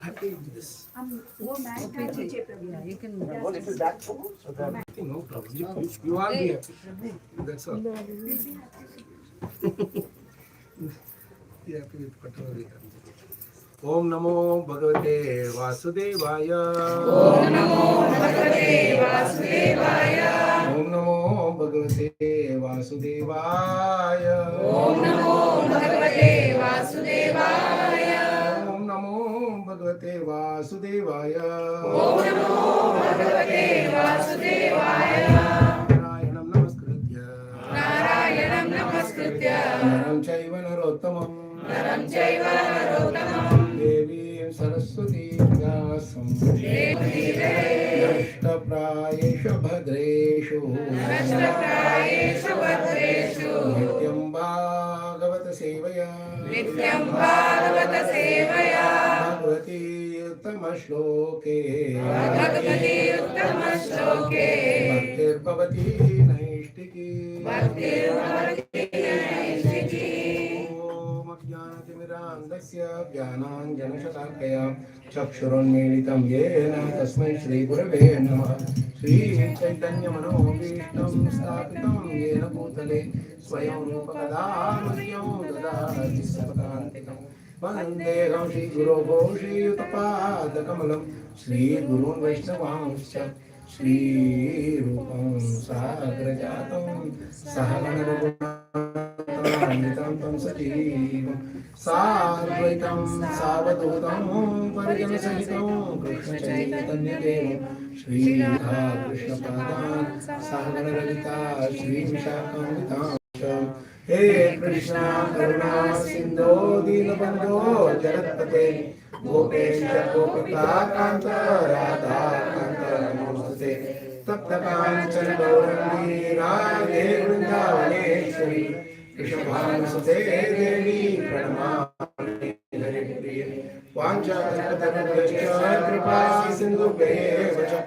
happy with this. वो match का नीचे प्रभु You can Go little back, Prabhu, so that no problem. You are be happy. That's all. Be happy with whatever we have. Om Namo Bhagavate Vasudevaya. Om Namo Bhagavate Vasudevaya. Om Namo Bhagavate Vasudevaya. Om Namo Bhagavate Vasudevaya. Om Namo Bhagavate Vasudevaya. Om Namo Bhagavate Vasudevaya. Narayanam Namaskritya. Narayanam Namaskritya. Naram Chaiva Narottamam. Naram Chaiva Narottamam. Devim Saraswati Vyasam. Nashtaprayeshu Bhadreshu. Nashtaprayeshu Bhadreshu. Nityam Bhagavata Sevaya. Nityam Bhagavata Sevaya. Bhagavati Uttama Shloke. Bhagavati Uttama Shloke. Bhaktir Bhavati Naishtiki. Bhaktir Bhavati Naishtiki. Om Ajnanatimirandasya Jnananjanashalakaya Chakshurunmilitam Yena Tasmai Shri Gurave Namaha. Shri Chaitanya Manobhishtam Sthapitam Yena Bhutale Swayam Rupakadamasya Dadati Sarvakantikam Vandeham Shri Guroho Shri Yuttapadakamalam Shri Gurun Vaishnavanscha Shri Rupam Sagrajatam Sahaganaraghunatam Tam Sajivam Sadvaitam Savadutam Parijan Sahitam Krishna Chaitanya Devam Shri Radha Krishna Padan Sahaganaragita Shri Vishakamitam He Krishna Karuna Sindho Dinabandho Jaratpate Gopesha Gopika Kanta Radha Kanta Namaste Tapta Kancana Gaurani Radhe Vrindavaneshwari Krishnabhanusate Devi Pranamami Haripriya Vanchakalpatarubhascha Kripa Sindhubheva cha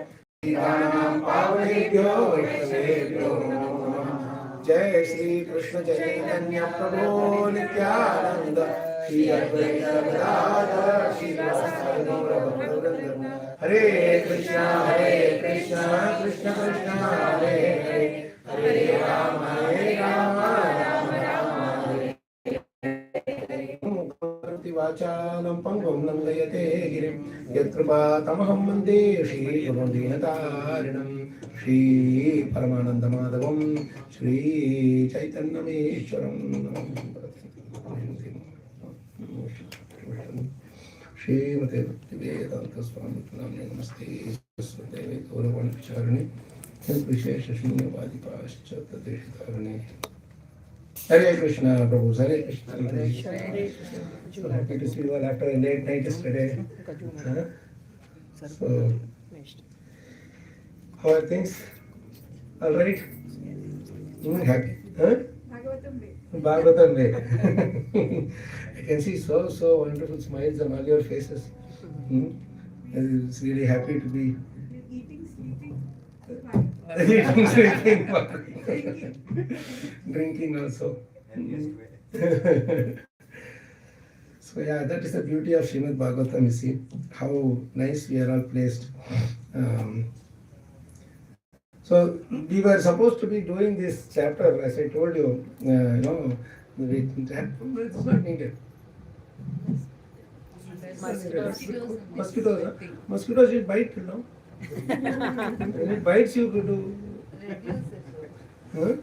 Tiranam Pavanebhyo Vaishnavebhyo Namo Namaha Jai Shri Krishna Chaitanya Prabhu Nityananda Shri Advaita Gadadhar Shri Vasari Gaura Bhaktivinoda Hare Krishna Krishna Krishna Hare Hare Hare Rama Rama Rama Hare Vachalam Pangam Nandayate Girim Yatrupatamahamam Vande Shri Guru Dinatarinam Shri Paramananda Madhavam Shri Chaitanyameshwaram Shrimate Bhaktivedanta Swami Namne Namaste Saraswate Gauravani Vicharani Vishesha Shunyavadi Paschata Deshitarani Hare Krishna Prabhu, Hare Krishna. So happy to see you all after a late night yesterday. So, how are things? All right? Happy? Huh? Bhagavatam Day. I can see so wonderful smiles on all your faces. It's really happy to be eating, sleeping, eating, sleeping, drinking also. So yeah, that is the beauty of Srimad Bhagavatam. You see how nice we are all placed. So we were supposed to be doing this chapter, as I told you. It's not needed. Mosquitoes, huh? Mosquitoes will bite, you know. When it bites, you could do. Huh?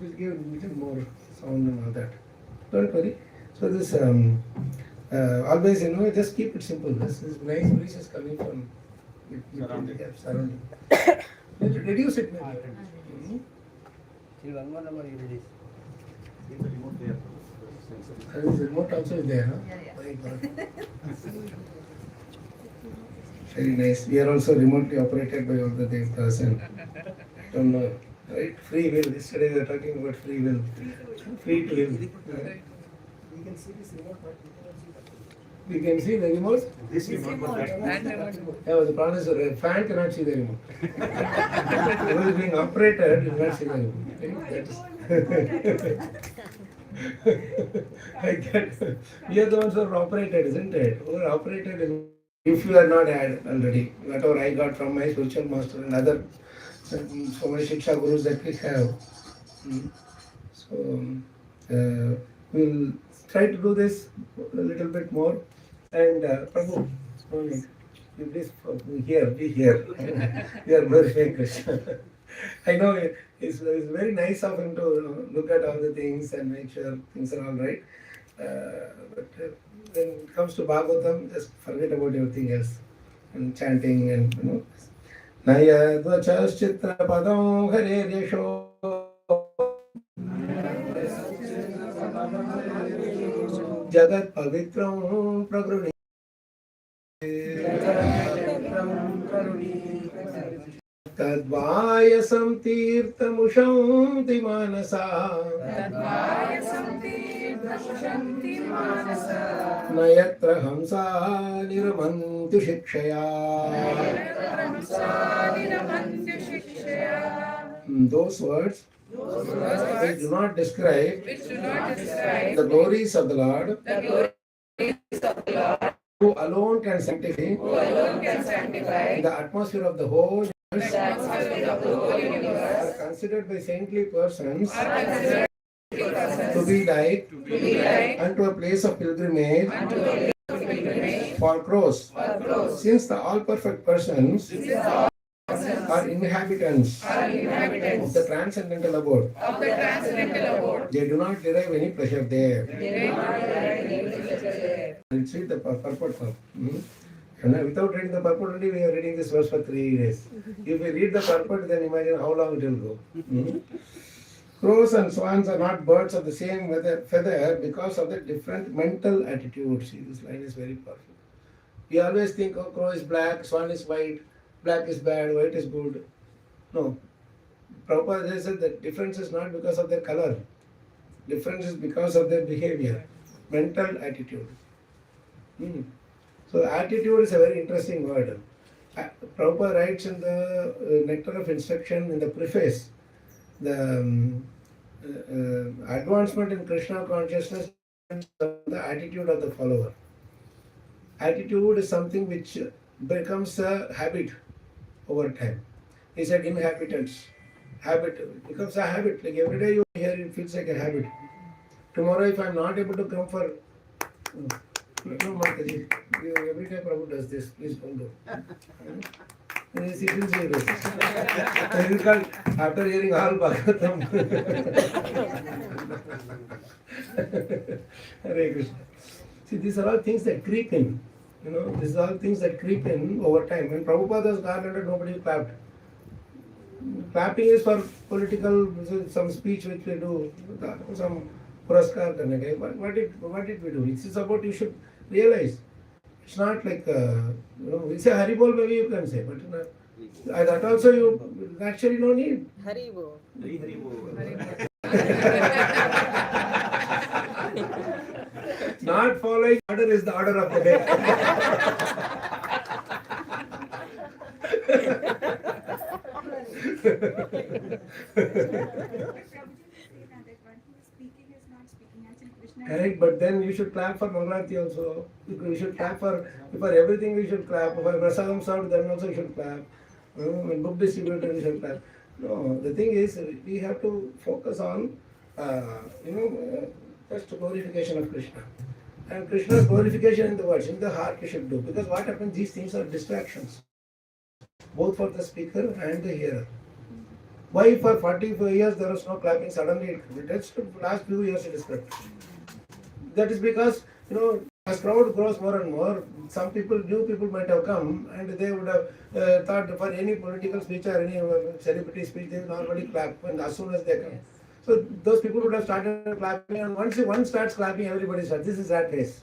We'll give a little more sound and all that. Don't worry. So this always, just keep it simple. This is nice breezes coming from surrounding. Reduce it maybe. One more number you release. The remote also is there, huh? Yeah. My God. Very nice. We are also remotely operated by all the devtas and I don't know, right? Free will. Yesterday we were talking about free will. Free to will. We can see this remote, but we can see the remote. This remote. Yeah, the problem is the fan cannot see the remote. It is being operated, you cannot see the remote. Right? That is I get, we are the ones who are operated, isn't it? Who are operated if you are not had already. Whatever I got from my spiritual master and other so many Shiksha Gurus that we have. Mm. So we'll try to do this a little bit more. And Prabhu, only, you please be here. We are very Krishna. I know it's very nice of him to look at all the things and make sure things are all right. But when it comes to Bhagavatam, just forget about everything else and chanting and Nayadvachashchitra padam hare yasho Jagat pavitram pragruni Tadvayasam tirtamusham manasa Nayatra hamsa niramantu shikshaya. Those words which do not describe the glories of the Lord, who alone can sanctify the atmosphere of the whole universe, are considered by saintly persons to be like unto a place of pilgrimage for crows. Since the all perfect persons are inhabitants of the transcendental abode, they do not derive any pleasure there. Let's read the purport now. And without reading the purport, only we are reading this verse for 3 days. If we read the purport, then imagine how long it will go. Crows and swans are not birds of the same feather because of the different mental attitudes. See, this line is very powerful. We always think, oh, crow is black, swan is white, black is bad, white is good. No. Prabhupada said that difference is not because of their color. Difference is because of their behavior, mental attitude. So attitude is a very interesting word. Prabhupada writes in the Nectar of Instruction in the preface, the advancement in Krishna consciousness is the attitude of the follower. Attitude is something which becomes a habit over time. He said inhabitants. Habit becomes a habit. Like every day you hear it feels like a habit. Tomorrow if I am not able to come for no, Mataji, every day Prabhu does this, please don't do. Yes, he feels like this. After hearing all Bhagavatam. Hare Krishna. See, these are all things that creep in. These are all things that creep in over time. When Prabhupada was garlanded, nobody clapped. Clapping is for political, some speech which we do, some puraskar karne ka. What did we do? It's about you should realize. It's not like, we say Haribol, maybe you can say, but that also you actually no need. Haribol. Not following order is the order of the day. Correct, but then you should clap for Mangalati also. You should clap for everything we should clap. For Prasadam served, then also you should clap. When book distributed, you should clap. No, the thing is, we have to focus on, just glorification of Krishna. And Krishna's glorification in the words, in the heart you should do. Because what happens, these things are distractions. Both for the speaker and the hearer. Why for 45 years there was no clapping, suddenly that's the last few years it is correct. That is because, as crowd grows more and more, some people, new people might have come and they would have thought for any political speech or any celebrity speech, they will normally clap and as soon as they come. So those people would have started clapping, and once one starts clapping, everybody starts. This is rat race.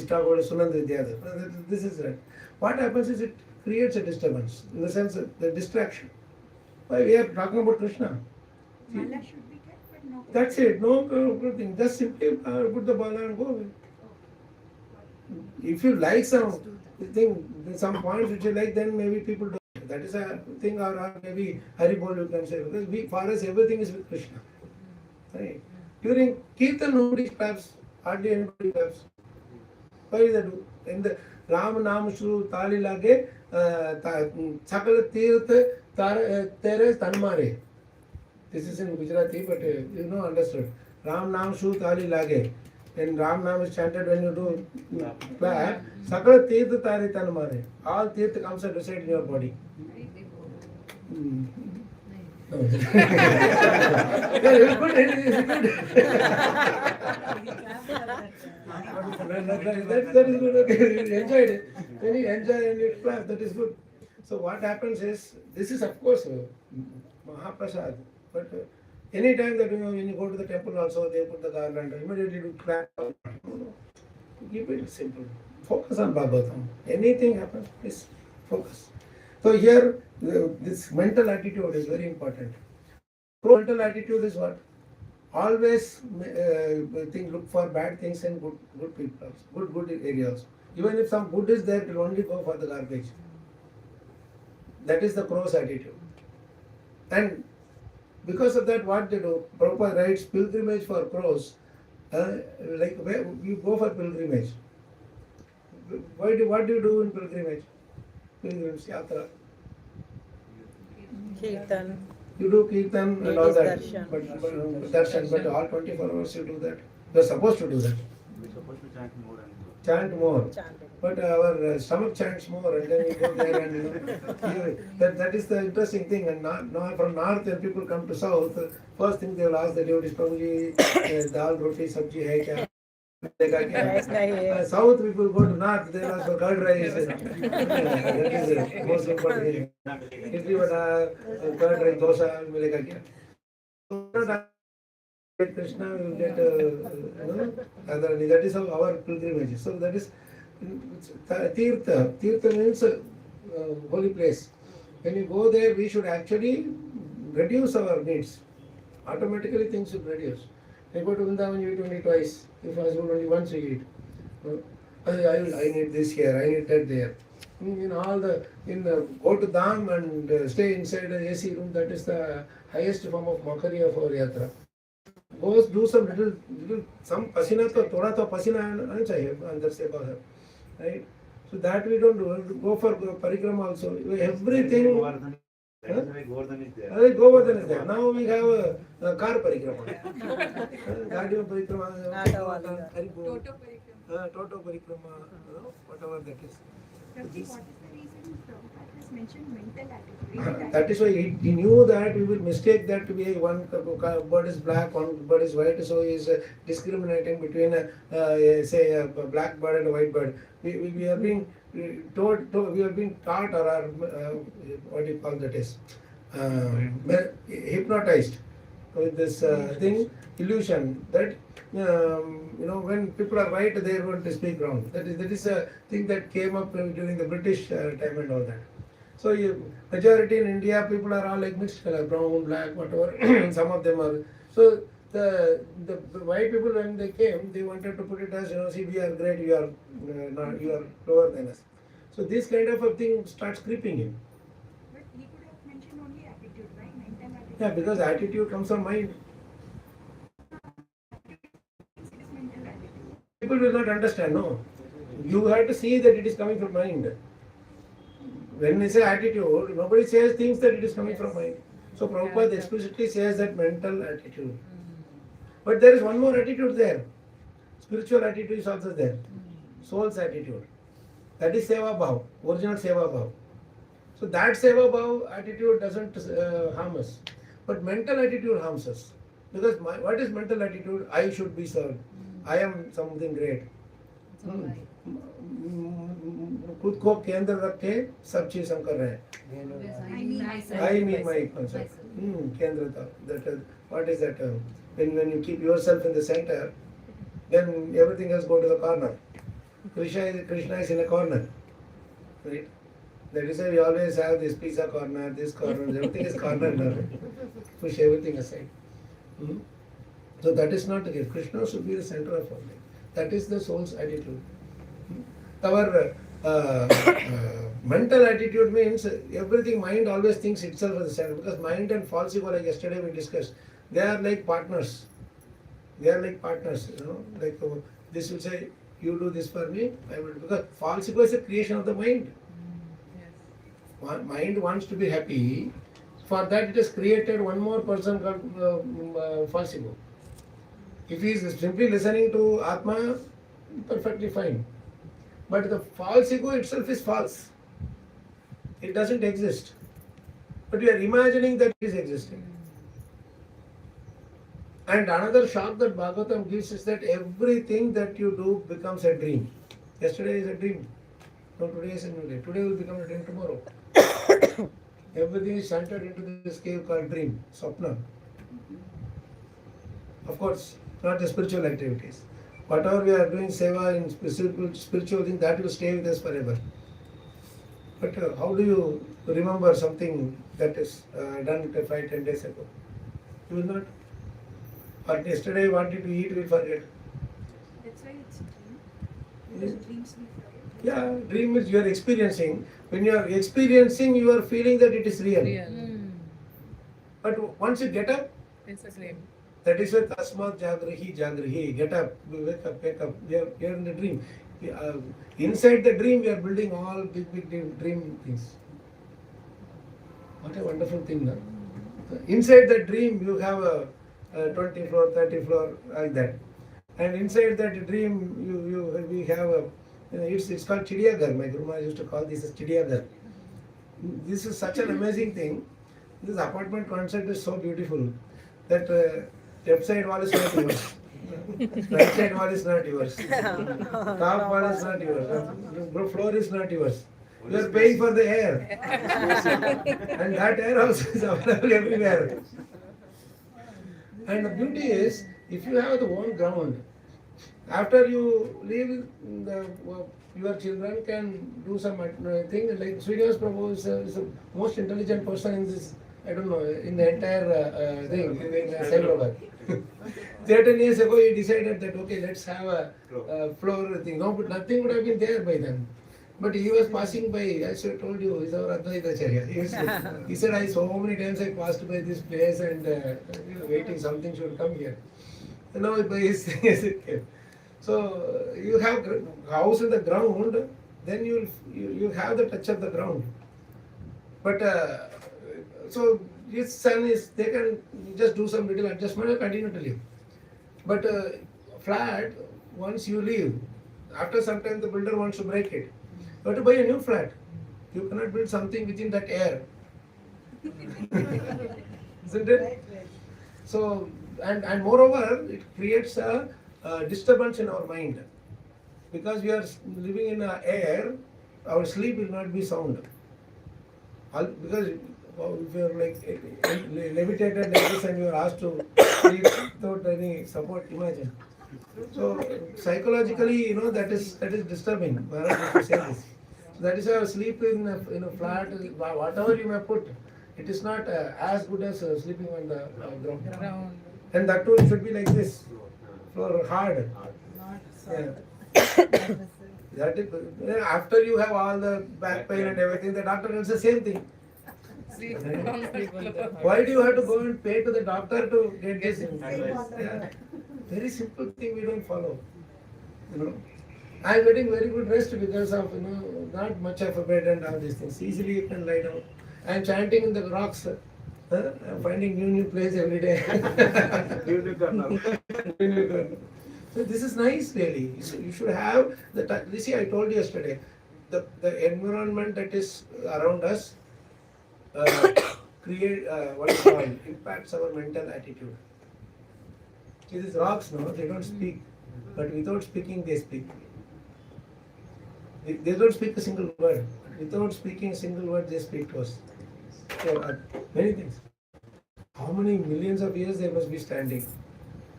Talk about Sunand Vidyadhar. This is rat. What happens is it creates a disturbance, in the sense of the distraction. Why we are talking about Krishna? Mala should be kept, but no. That's it. No thing. Just simply put the bala and go away. If you like some points which you like, then maybe people do it. That is a thing, or maybe Haribol you can say. Because for us everything is with Krishna. Right? During Kirtan, nobody claps, hardly anybody claps. Why is that? In the Ram Nam Shru Tali Lage, Sakala Tirth Tere Tanmare. This is in Gujarati, but you know, understood. Ram Nam Shru Tali Lage. When Ram Nam is chanted, when you do clap, Sakala Tirth Tari Tanmare. All Tirth comes and reside in your body. No. It's good. That is good. Okay. You enjoyed it. When you enjoy and you clap, that is good. So what happens is, this is of course Mahaprasad. But any time that when you go to the temple also, they put the garland, immediately you clap. No. Keep it simple. Focus on Bhagavatam. Anything happens, please focus. So here, this mental attitude is very important. Mental attitude is what? Always look for bad things and good people, good areas. Even if some good is there, it will only go for the garbage. That is the crow's attitude. And because of that, what they do? Prabhupada writes pilgrimage for crows. Like where you go for pilgrimage. What do you do in pilgrimage? Pilgrimage, yatra. Kirtan. You do kirtan and all that. Darshan. But all 24 hours you do that. You are supposed to do that. We're supposed to chant more and more. Chant more. Chanting. But our stomach chants more, and then we go there and that is the interesting thing. And now from north, when people come to south, first thing they will ask the devotees, Prabhuji, dal, roti, sabji hai kya? South people go to north, they ask for curd rice. That is the most important thing. Idli vada, curd rice, dosa, milega kya? Get Krishna, we will get Radharani. That is our pilgrimage. So that is Tirtha. Tirtha means holy place. When you go there, we should actually reduce our needs. Automatically things will reduce. I go to Vrindavan, you eat only twice. If husband only once you eat. I need this here, I need that there. Go to Dham and stay inside the AC room. That is the highest form of mockery of our yatra. Go do some little some pasina to pasina आना चाहिए अंदर से बाहर, right? So that we don't do. Go for parikrama also. Everything. Govardhan is there. Govardhan is there. Now we have a car parikrama. Gaadi parikrama. Toto parikrama. Whatever that is. What is the reason Prabhupada has mentioned mental attitude? That is why he knew that we will mistake that to be one bird is black, one bird is white, so he is discriminating between say a black bird and a white bird. We are being taught, or what do you call that is hypnotized with this thing, illusion that when people are white, they want to speak wrong. That is a thing that came up during the British time and all that. So majority in India, people are all like mixed color, brown, black, whatever. Some of them are. So the white people, when they came, they wanted to put it as, see, we are great, you are lower than us. So this kind of a thing starts creeping in. But he could have mentioned only attitude, right? Mental attitude. Yeah, because attitude comes from mind. It is mental attitude. People will not understand, no. You have to see that it is coming from mind. When we say attitude, nobody says things that it is coming from mind. So Prabhupada explicitly says that mental attitude. But there is one more attitude there. Spiritual attitude is also there. Soul's attitude. That is Seva Bhav, original Seva Bhav. So that Seva Bhav attitude doesn't harm us. But mental attitude harms us. Because what is mental attitude? I should be served. I am something great. खुद को केंद्र रख के सब चीज हम कर रहे हैं. I mean my concept. Kendrata. That what is that? When you keep yourself in the center, then everything else go to the corner. Krishna is in a corner, right? That is why we always have this pizza corner, this corner. Everything is corner now. Push everything aside. So that is not the case. Krishna should be the center of all. That is the soul's attitude. Our mental attitude means everything. Mind always thinks itself as the center, because mind and false ego, like yesterday we discussed, they are like partners. They are like partners, like this will say, you do this for me, I will, because false ego is a creation of the mind. Mind wants to be happy. For that it has created one more person called false ego. If he is simply listening to Atma, perfectly fine. But the false ego itself is false. It doesn't exist. But you are imagining that it is existing. And another shock that Bhagavatam gives is that everything that you do becomes a dream. Yesterday is a dream. No, today is a new day. Today will become a dream tomorrow. Everything is centered into this cave called dream, Swapna. Of course, not the spiritual activities. Whatever we are doing, seva in spiritual thing, that will stay with us forever. But how do you remember something that is done 5-10 days ago? You will not. Or yesterday you wanted to eat, you will forget. That's why it's a dream. Because dreams we forget. Yeah, dream is you are experiencing. When you are experiencing, you are feeling that it is real. But once you get up, It's a dream. that is why Tasmat Jagrahi, get up, wake up. We are in the dream. Inside the dream, we are building all big dream things. What a wonderful thing, no? Inside the dream, you have a 20 floor, 30 floor, like that. And inside that dream, we have a, it's called Chidiyaghar. My Guru Maharaj used to call this as Chidiyaghar. This is such an amazing thing. This apartment concept is so beautiful that left side wall is not yours. Right side wall is not yours. Top wall is not yours. Floor is not yours. You are paying for the air. And that air also is available everywhere. And the beauty is, if you have the own ground, after you leave, your children can do some thing. Like Srinivas Prabhu is the most intelligent person in this, I don't know, in the entire thing, in Cyberberg. 13 years ago, he decided that, okay, let's have a floor thing. No, but nothing would have been there by then. But he was passing by, as I told you, he's our Advaita Acharya. He said, so many times I passed by this place and waiting something should come here. And now by his thing as it came. So you have house in the ground, then you have the touch of the ground. But so his son is, they can just do some little adjustment and continue to live. But flat, once you leave, after some time the builder wants to break it. You have to buy a new flat. You cannot build something within that air. Isn't it? So, and moreover, it creates a disturbance in our mind. Because we are living in air, our sleep will not be sound. Because if you are like levitated like this and you are asked to sleep without any support, imagine. So psychologically, that is disturbing. Maharaj used to say this. That is why sleep in a flat, whatever you may put, it is not as good as sleeping on the ground. And that too should be like this, floor hard. Yeah. That is, after you have all the back pain and everything, the doctor does the same thing. Why do you have to go and pay to the doctor to get this? Yeah. Very simple thing we don't follow. I am getting very good rest because of not much of a bed and all these things. Easily you can lie down. I am chanting in the rocks. I am finding new place every day. So this is nice really. You should have the. You see, I told you yesterday, the environment that is around us create what is called impacts our mental attitude. See, these rocks, they don't speak, but without speaking, they speak. They don't speak a single word. Without speaking a single word, they speak to us. So, many things. How many millions of years they must be standing,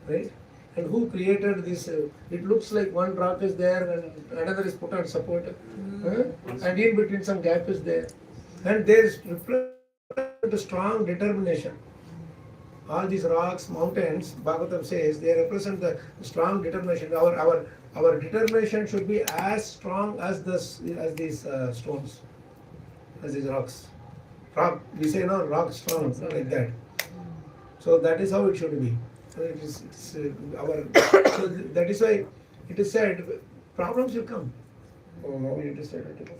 right? And who created this? It looks like one rock is there and another is put on support, and in between some gap is there, and there is the strong determination. All these rocks, mountains, Bhagavatam says, they represent the strong determination. Our determination should be as strong as these stones, as these rocks. Rock, we say no, rock strong, like that. So that is how it should be. So it is our. So that is why it is said problems will come. Oh, now you decided to come.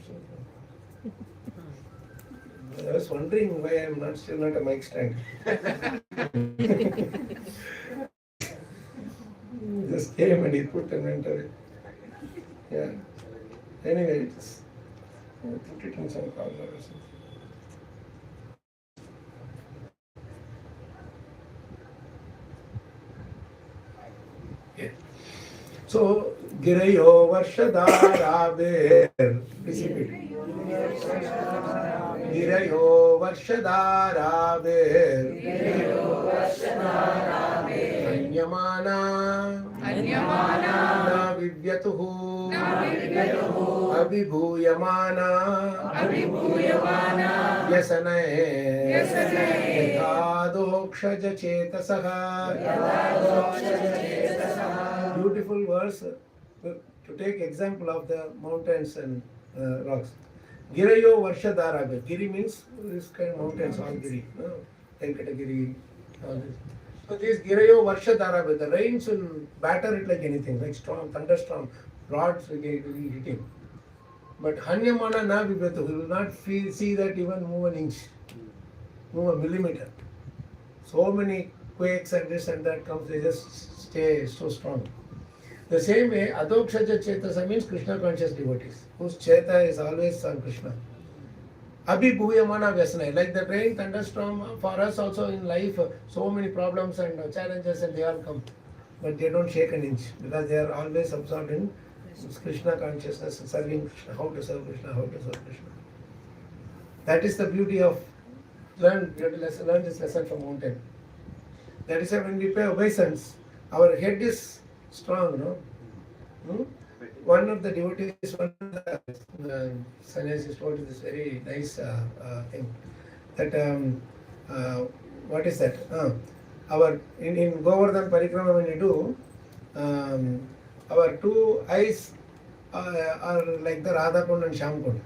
I was wondering why I am not still not a mic stand. Just came and he put and went away. Yeah. Anyway, it's put it in some corner or something. Yeah. So, Girayo Varshadaraber. Please repeat. Girayo Varshadaraber. Anyamana na vivyatuhu abhibhuyamana vyasanaye yadhokshaja chetasaha. Beautiful verse to take example of the mountains and rocks. Girayo Varshadarabe. Giri means this kind of mountains, all Giri. Venkatagiri, all this. So this Girayo Varshadarabe, the rains will batter it like anything, like storm, thunderstorm, rods will get hitting. But Hanyamana na vibhyatu, we will not see that even move an inch, move a millimeter. So many quakes and this and that comes, they just stay so strong. The same way, Adhokshaja Chetasa means Krishna conscious devotees, whose Cheta is always on Krishna. Abhibhuyamana Vyasana, like the rain, thunderstorm, for us also in life, so many problems and challenges and they all come. But they don't shake an inch because they are always absorbed in Krishna consciousness, serving Krishna, how to serve Krishna, how to serve Krishna. That is the beauty of learn this lesson from mountain. That is why when we pay obeisance, our head is strong, no? One of the devotees, one of the sannyasis told this very nice thing. That what is that? Our in Govardhan Parikrama when we do, our two eyes are like the Radha Kund and Shyam Kund.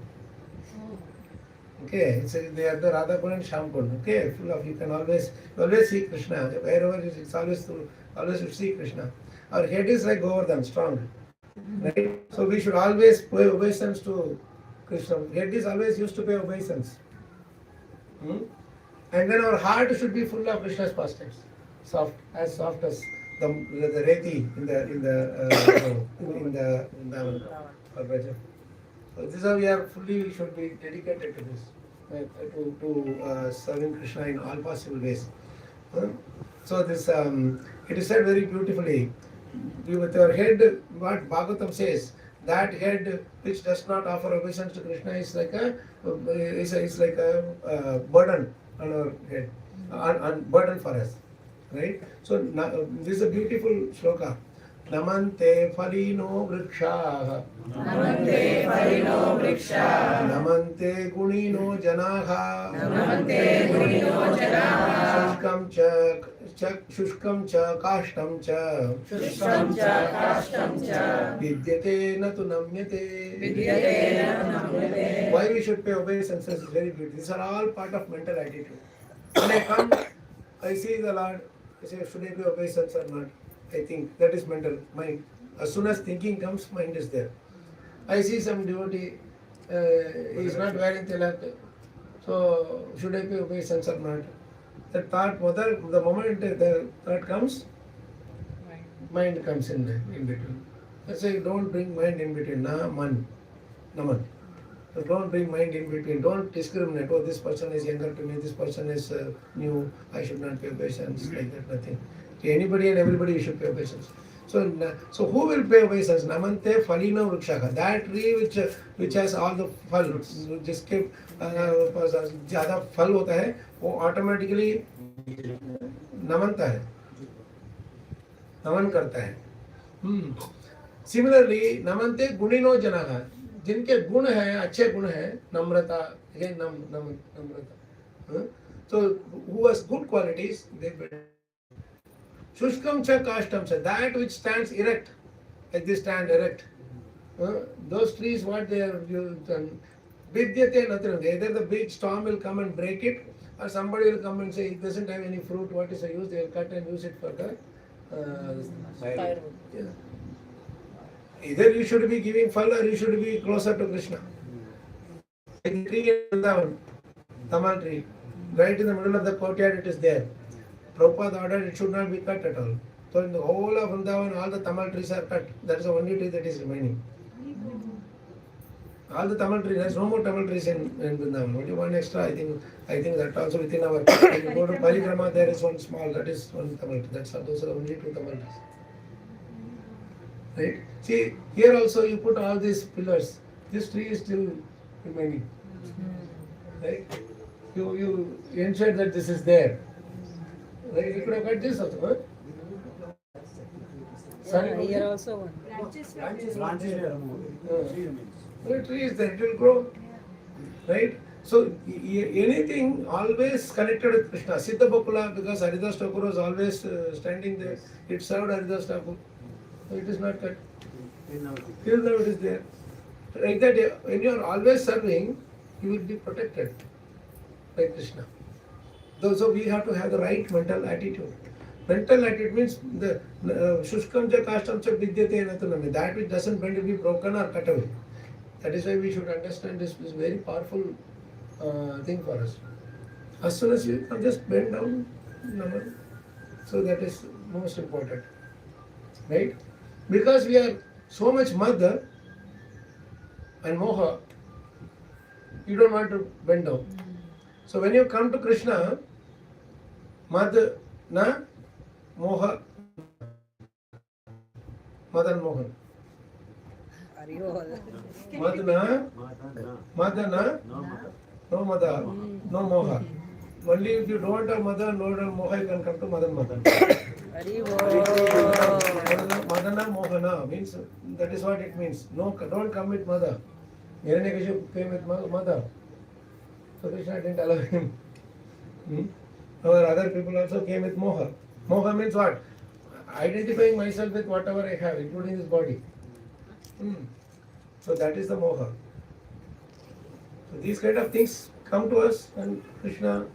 Okay, so they are the Radha Kund and Shyam Kund. Okay, full of you can always see Krishna wherever it is. It's always you see Krishna. Our head is like Govardhan, strong. Right? So we should always pay obeisance to Krishna. Head is always used to pay obeisance. And then our heart should be full of Krishna's pastimes, soft as the reti in the Braja. So this is how we are fully should be dedicated to this, to serving Krishna in all possible ways. So this it is said very beautifully. With your head, what Bhagavatam says, that head which does not offer obeisance to Krishna is like a burden on our head, on burden for us, right? So this is a beautiful shloka. Namante falino vrikshaha, Namante falino vrikshaha, namante gunino janaha, namante gunino janaha, shushkam cha kashtam cha, shushkam cha kashtam cha, vidyate na tu namyate. vidyate na namyate. Why we should pay obeisance is very beautiful. These are all part of mental attitude. When I come, I see the Lord, I say, should I pay obeisance or not? I think that is mental, mind. As soon as thinking comes, mind is there. I see some devotee, he is not wearing tilak, so should I pay obeisance or not? That thought, the moment the thought comes, mind comes in between. I say, don't bring mind in between. Naman. So don't bring mind in between. Don't discriminate. Oh, this person is younger to me. This person is new. I should not pay obeisance. Like that, nothing. To anybody and everybody, you should pay obeisance. So who will pay obeisance? Namante falino vrikshaka. That tree which has all the फल, जिसके ज़्यादा फल होता है, वो automatically नमनता है, नमन करता है. Similarly, नमनते गुणिनो जनाः. जिनके गुण हैं, अच्छे गुण हैं, नम्रता, ये नम्रता. So who has good qualities, they build. Shushkam cha kashtam cha, that which stands erect, like this stand erect. Those trees, what they are done, vidyate natram. Either the big storm will come and break it, or somebody will come and say it doesn't have any fruit. What is the use? They will cut and use it for the Firewood. Yeah. Either you should be giving fal or you should be closer to Krishna. Like the tree in Vrindavan, Tamal tree, right in the middle of the courtyard it is there. Prabhupada ordered it should not be cut at all. So in the whole of Vrindavan, all the Tamal trees are cut. That is the only tree that is remaining. All the Tamil trees, there is no more Tamil trees in Vrindavan. Only one extra, I think that also within our, when you go to Parikrama, there is one small, that is one Tamil tree. Those are the only two Tamil trees. Right? See, here also you put all these pillars. This tree is still remaining. Right? You ensure that this is there. Right? You could have cut this also, huh? Sorry, Yeah, here also one. Branches were The tree is there, it will grow. Right? So, anything always connected with Krishna. Siddha Bakula, because Haridas Thakur was always standing there, it served Haridas Thakur. So, it is not cut. Till now it is there. Like that, when you are always serving, you will be protected by Krishna. So, we have to have the right mental attitude. Mental attitude means the Shushkam cha Kashtam cha Vidyate Natunami. That which doesn't bend will be broken or cut away. That is why we should understand this is very powerful thing for us. As soon as you can just bend down, so that is most important. Right? Because we are so much mother and moha, you don't want to bend down. So when you come to Krishna, mother, na, moha, Madan Mohan. Madana, Madana, no Mada, no Moha. Only if you don't have Mada, no Moha, you can come to Madan Madan. Madana Mohana means, that is what it means. No, don't come with Mada. Hiranyakashipu came with Mada. So Krishna didn't allow him. Our other people also came with Moha. Moha means what? Identifying myself with whatever I have, including this body. So that is the moha. So these kind of things come to us and Krishna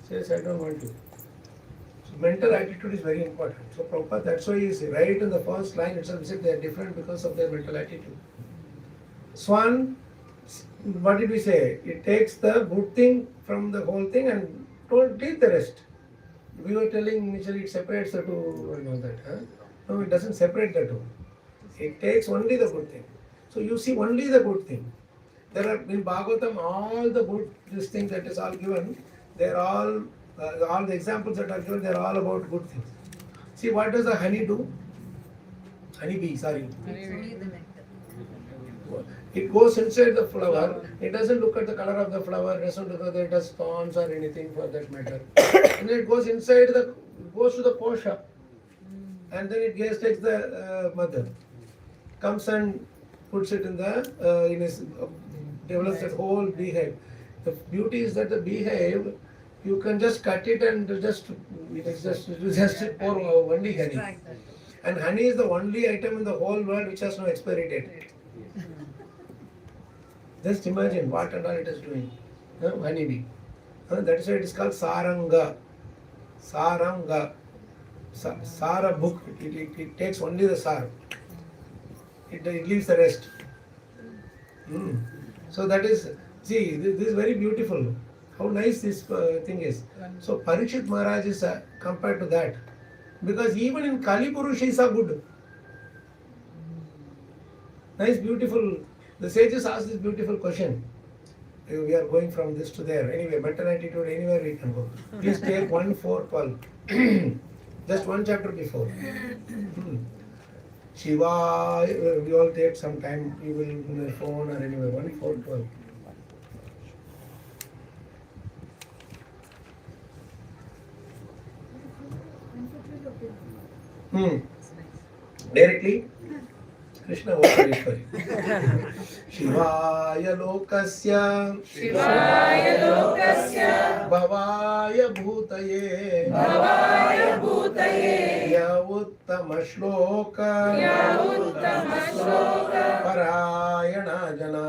says, I don't want to. So mental attitude is very important. So Prabhupada, that's why he is right in the first line itself, he said they are different because of their mental attitude. Swan, what did we say? It takes the good thing from the whole thing and don't take the rest. We were telling initially it separates the two and all that. Huh? No, it doesn't separate the two. It takes only the good thing. So you see only the good thing. There are in Bhagavatam all the good this thing that is all given. They are all the examples that are given. They are all about good things. See what does the honey do? Honeybee, sorry. It goes inside the flower. It doesn't look at the color of the flower. It doesn't look whether it has thorns or anything for that matter. And then it goes inside goes to the kosha, and then it takes the mother, comes and puts it in develops that whole beehive. The beauty is that the beehive, you can just cut it and just pour only honey. And honey is the only item in the whole world which has no expiry date. Just imagine what and all it is doing. Honeybee. That is why it is called saranga. Saranga. Sara book. It takes only the sar. It leaves the rest. So that is, see, this is very beautiful. How nice this thing is. So Parikshit Maharaj is compared to that. Because even in Kali Purusha are good. Nice, beautiful. The sages asked this beautiful question. We are going from this to there. Anyway, mental attitude, anywhere we can go. Please take 1:4:12. Just one chapter before. Shiva, we all take some time. You will in your phone or anywhere. 1:4:12. Directly. Krishna Vakarishwari. Shivaya lokasya Bhavaya bhutaye Ya uttama shloka Parayana jana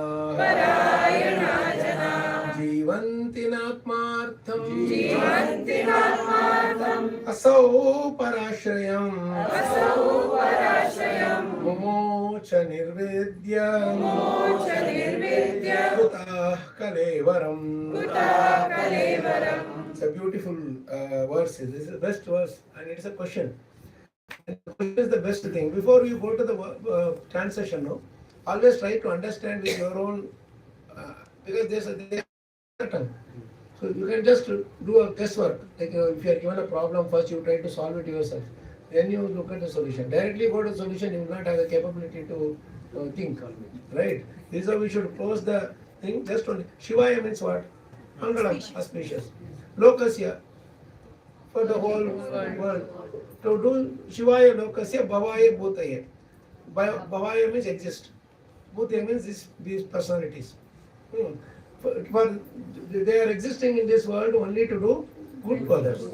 Jivanti natmartham Asau parashrayam. Asau parashrayam. Mumocha nirvedya. Mocha nirvidya. Kutah kalevaram. Kuta kalevaram. It's a beautiful verse. This is the best verse, and it's a question. And the question is the best thing. Before you go to the translation, no, always try to understand with your own, because there's a pattern. So you can just do a guesswork. Like if you are given a problem, first you try to solve it yourself. Then you look at the solution. Directly go to the solution, you will not have the capability to think. Right? This is how we should close the thing. Just only. Shivaya means what? Mangalam, auspicious. Lokasya, for the whole world. To do Shivaya Lokasya, Bhavaya Bhutaya. Bhavaya means exist. Bhutaya means these personalities. For they are existing in this world only to do good to others.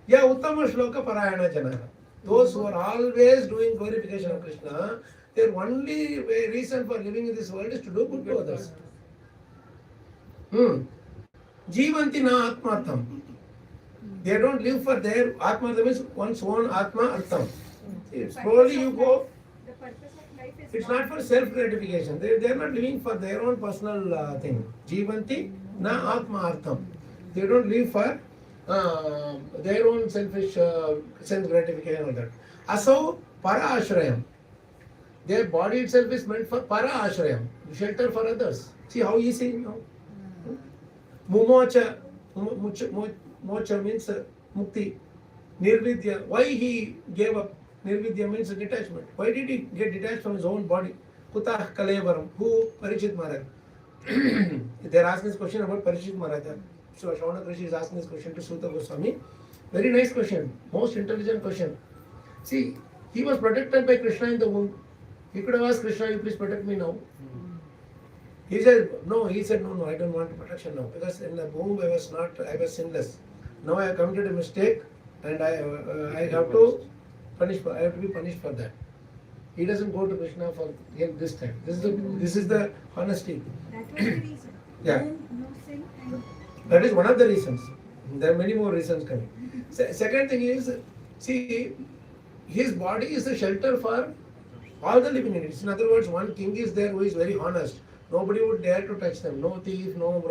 Yeah, Uttama Shloka Parayana Jana. Those who are always doing glorification of Krishna, their only reason for living in this world is to do good to others. Jivanti na atmartham. They don't live for their atmartham means one's own atma artham. Slowly you go. The purpose of life is It's not for self gratification. They are not living for their own personal thing. Jivanti na atma artham. They don't live for their own selfish self gratification or that. Asau para ashrayam. Their body itself is meant for para ashrayam, shelter for others. See how easy now. Mumocha, mocha means mukti. Nirvidya. Why he gave up? Nirvidya means detachment. Why did he get detached from his own body? Kutah kalevaram. Who? Parishit Maharaj. They are asking this question about Parishit Maharaj. So Shravana Krishi is asking this question to Suta Goswami. Very nice question. Most intelligent question. See, he was protected by Krishna in the womb. He could have asked Krishna, you please protect me now. He said, no, I don't want protection now. Because in the womb I was sinless. Now I have committed a mistake and I have to be punished for that. He doesn't go to Krishna for him this time. This is the honesty. that was the reason. Yeah. No sin and That is one of the reasons. There are many more reasons coming. Second thing is, see, his body is a shelter for all the living entities. In other words, one king is there who is very honest. Nobody would dare to touch them. No thief, no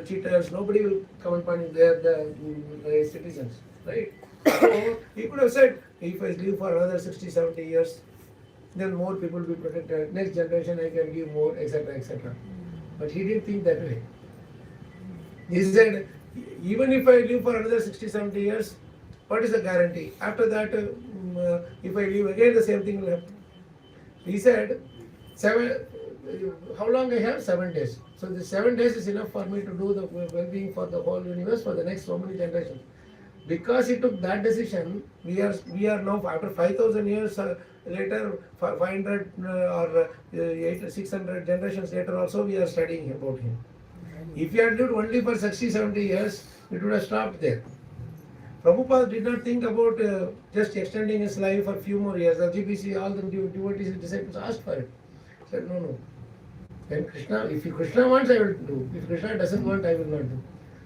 cheaters. Nobody will come and punish the citizens. Right? So he could have said, if I live for another 60, 70 years, then more people will be protected. Next generation I can give more, etc., etc. But he didn't think that way. He said, even if I live for another 60, 70 years, what is the guarantee? After that, if I live again, the same thing will happen. He said, how long I have? 7 days. So the 7 days is enough for me to do the well-being for the whole universe for the next so many generations. Because he took that decision, we are now after 5,000 years later, 500 or 600 generations later also we are studying about him. If he had lived only for 60, 70 years, it would have stopped there. Prabhupada did not think about just extending his life for a few more years. The GBC, all the devotees and disciples asked for it. He said, no. Then if Krishna wants, I will do. If Krishna doesn't want, I will not do.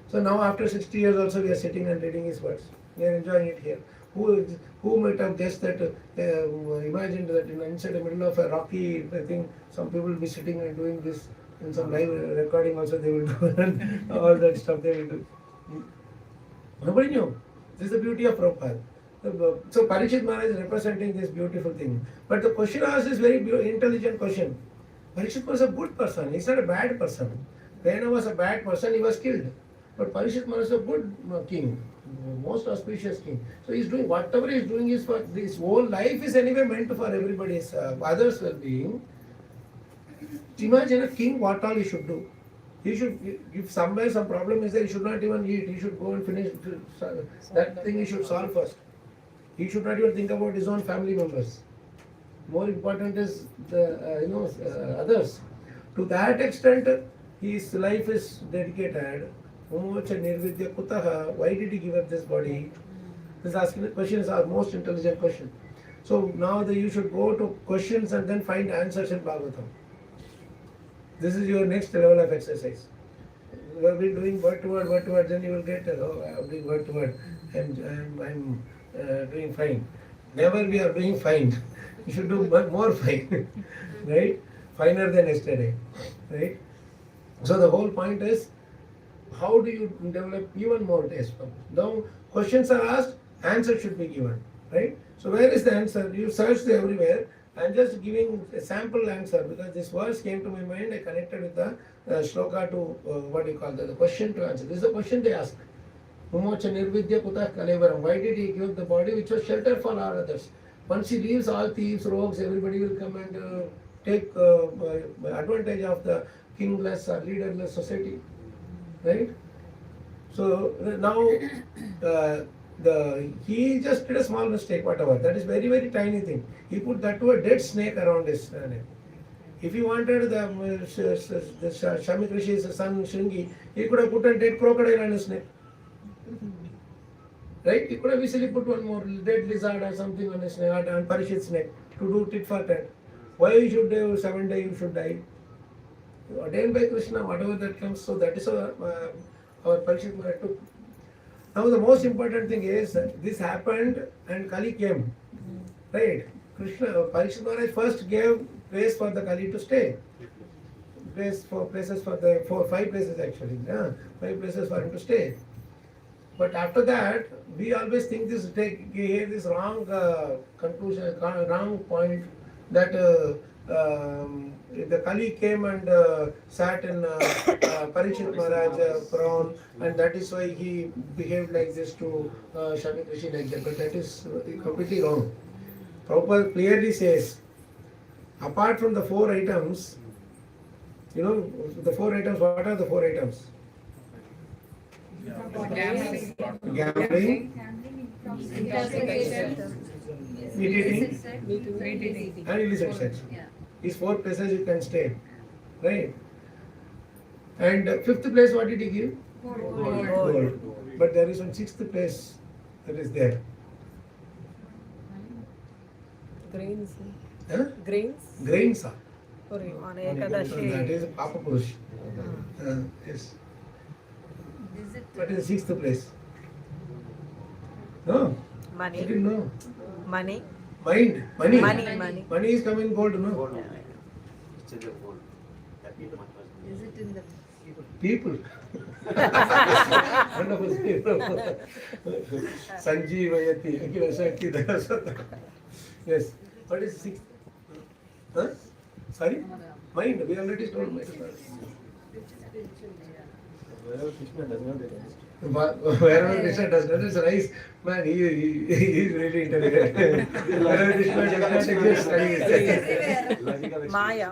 So now after 60 years also we are sitting and reading his words. We are enjoying it here. Who might have guessed that, imagined that inside the middle of a rocky thing, some people will be sitting and doing this. In some live recording also they will do and all that stuff they will do. Nobody knew. This is the beauty of Prabhupada. So Parishit Maharaj is representing this beautiful thing. But the question asked is very intelligent question. Parishit was a good person. He's not a bad person. Vena was a bad person, he was killed. But Parishit Maharaj is a good king, most auspicious king. So he's doing whatever he's doing is for this whole life is anyway meant for everybody's others' well-being. Imagine a king, what all he should do. He should, if somewhere some problem is there, he should not even eat. He should go and finish that thing. He should solve first. He should not even think about his own family members. More important is the others. To that extent, his life is dedicated. Why did he give up this body? This question is our most intelligent question. So now you should go to questions and then find answers in Bhagavatam. This is your next level of exercise. will be doing word to word, then you will get, oh, I am doing word to word. I'm doing fine. Never we are doing fine. You should do more fine, right? Finer than yesterday, right? So the whole point is, how do you develop even more taste? Now questions are asked, answer should be given, right? So where is the answer? You searched everywhere. I'm just giving a sample answer because this verse came to my mind. I connected with the shloka to what do you call the question to answer. This is the question they ask. Mumocha nirvidya kutah kalevaram. Why did he give the body which was shelter for all others? Once he leaves, all thieves, rogues, everybody will come and take advantage of the kingless or leaderless society, right? So now he just did a small mistake, whatever. That is very, very tiny thing. He put that to a dead snake around his neck. If he wanted the Shamik Rishi's son Shringi, he could have put a dead crocodile on his neck. Right? He could have easily put one more dead lizard or something on his neck, on Parishit's neck, to do tit for tat. Why you should die 7 days, you should die? Ordained by Krishna, whatever that comes, so that is our Parishit Maharaj took. Now the most important thing is, this happened and Kali came. Right? Krishna, Parishit Maharaj first gave place for the Kali to stay. Places for the 5 places actually. 5 places for him to stay. But after that, we always think this, this wrong conclusion, wrong point that the Kali came and sat in Parishit Maharaj throne, and that is why he behaved like this to Shamik Rishi like that. But that is completely wrong. Prabhupada clearly says, apart from the 4 items, you know, the 4 items, what are the 4 items? Gambling, eating, and illicit sex. These 4 places you can stay, right? And 5th place, what did he give? Gold. But there is one 6th place that is there. Grains. Huh? Grains. Grains. On Ekadashi. That is Papa Purush. Yes. What is the 6th place? No. Money. I didn't know. Money. Mind. Money. Money. Money is coming gold, no? Gold. It's in the gold. That people must be. Is it in the People. Wonderful people. Sanjeevayati. Akila Shakti Dharasata. Yes. What is 6th? Huh? Sorry? Mind. We already told mind. Wherever Krishna does not exist. Wherever Krishna does not, it's nice. Man, he is really intelligent. Wherever Krishna does not exist, he is there. Logical Maya.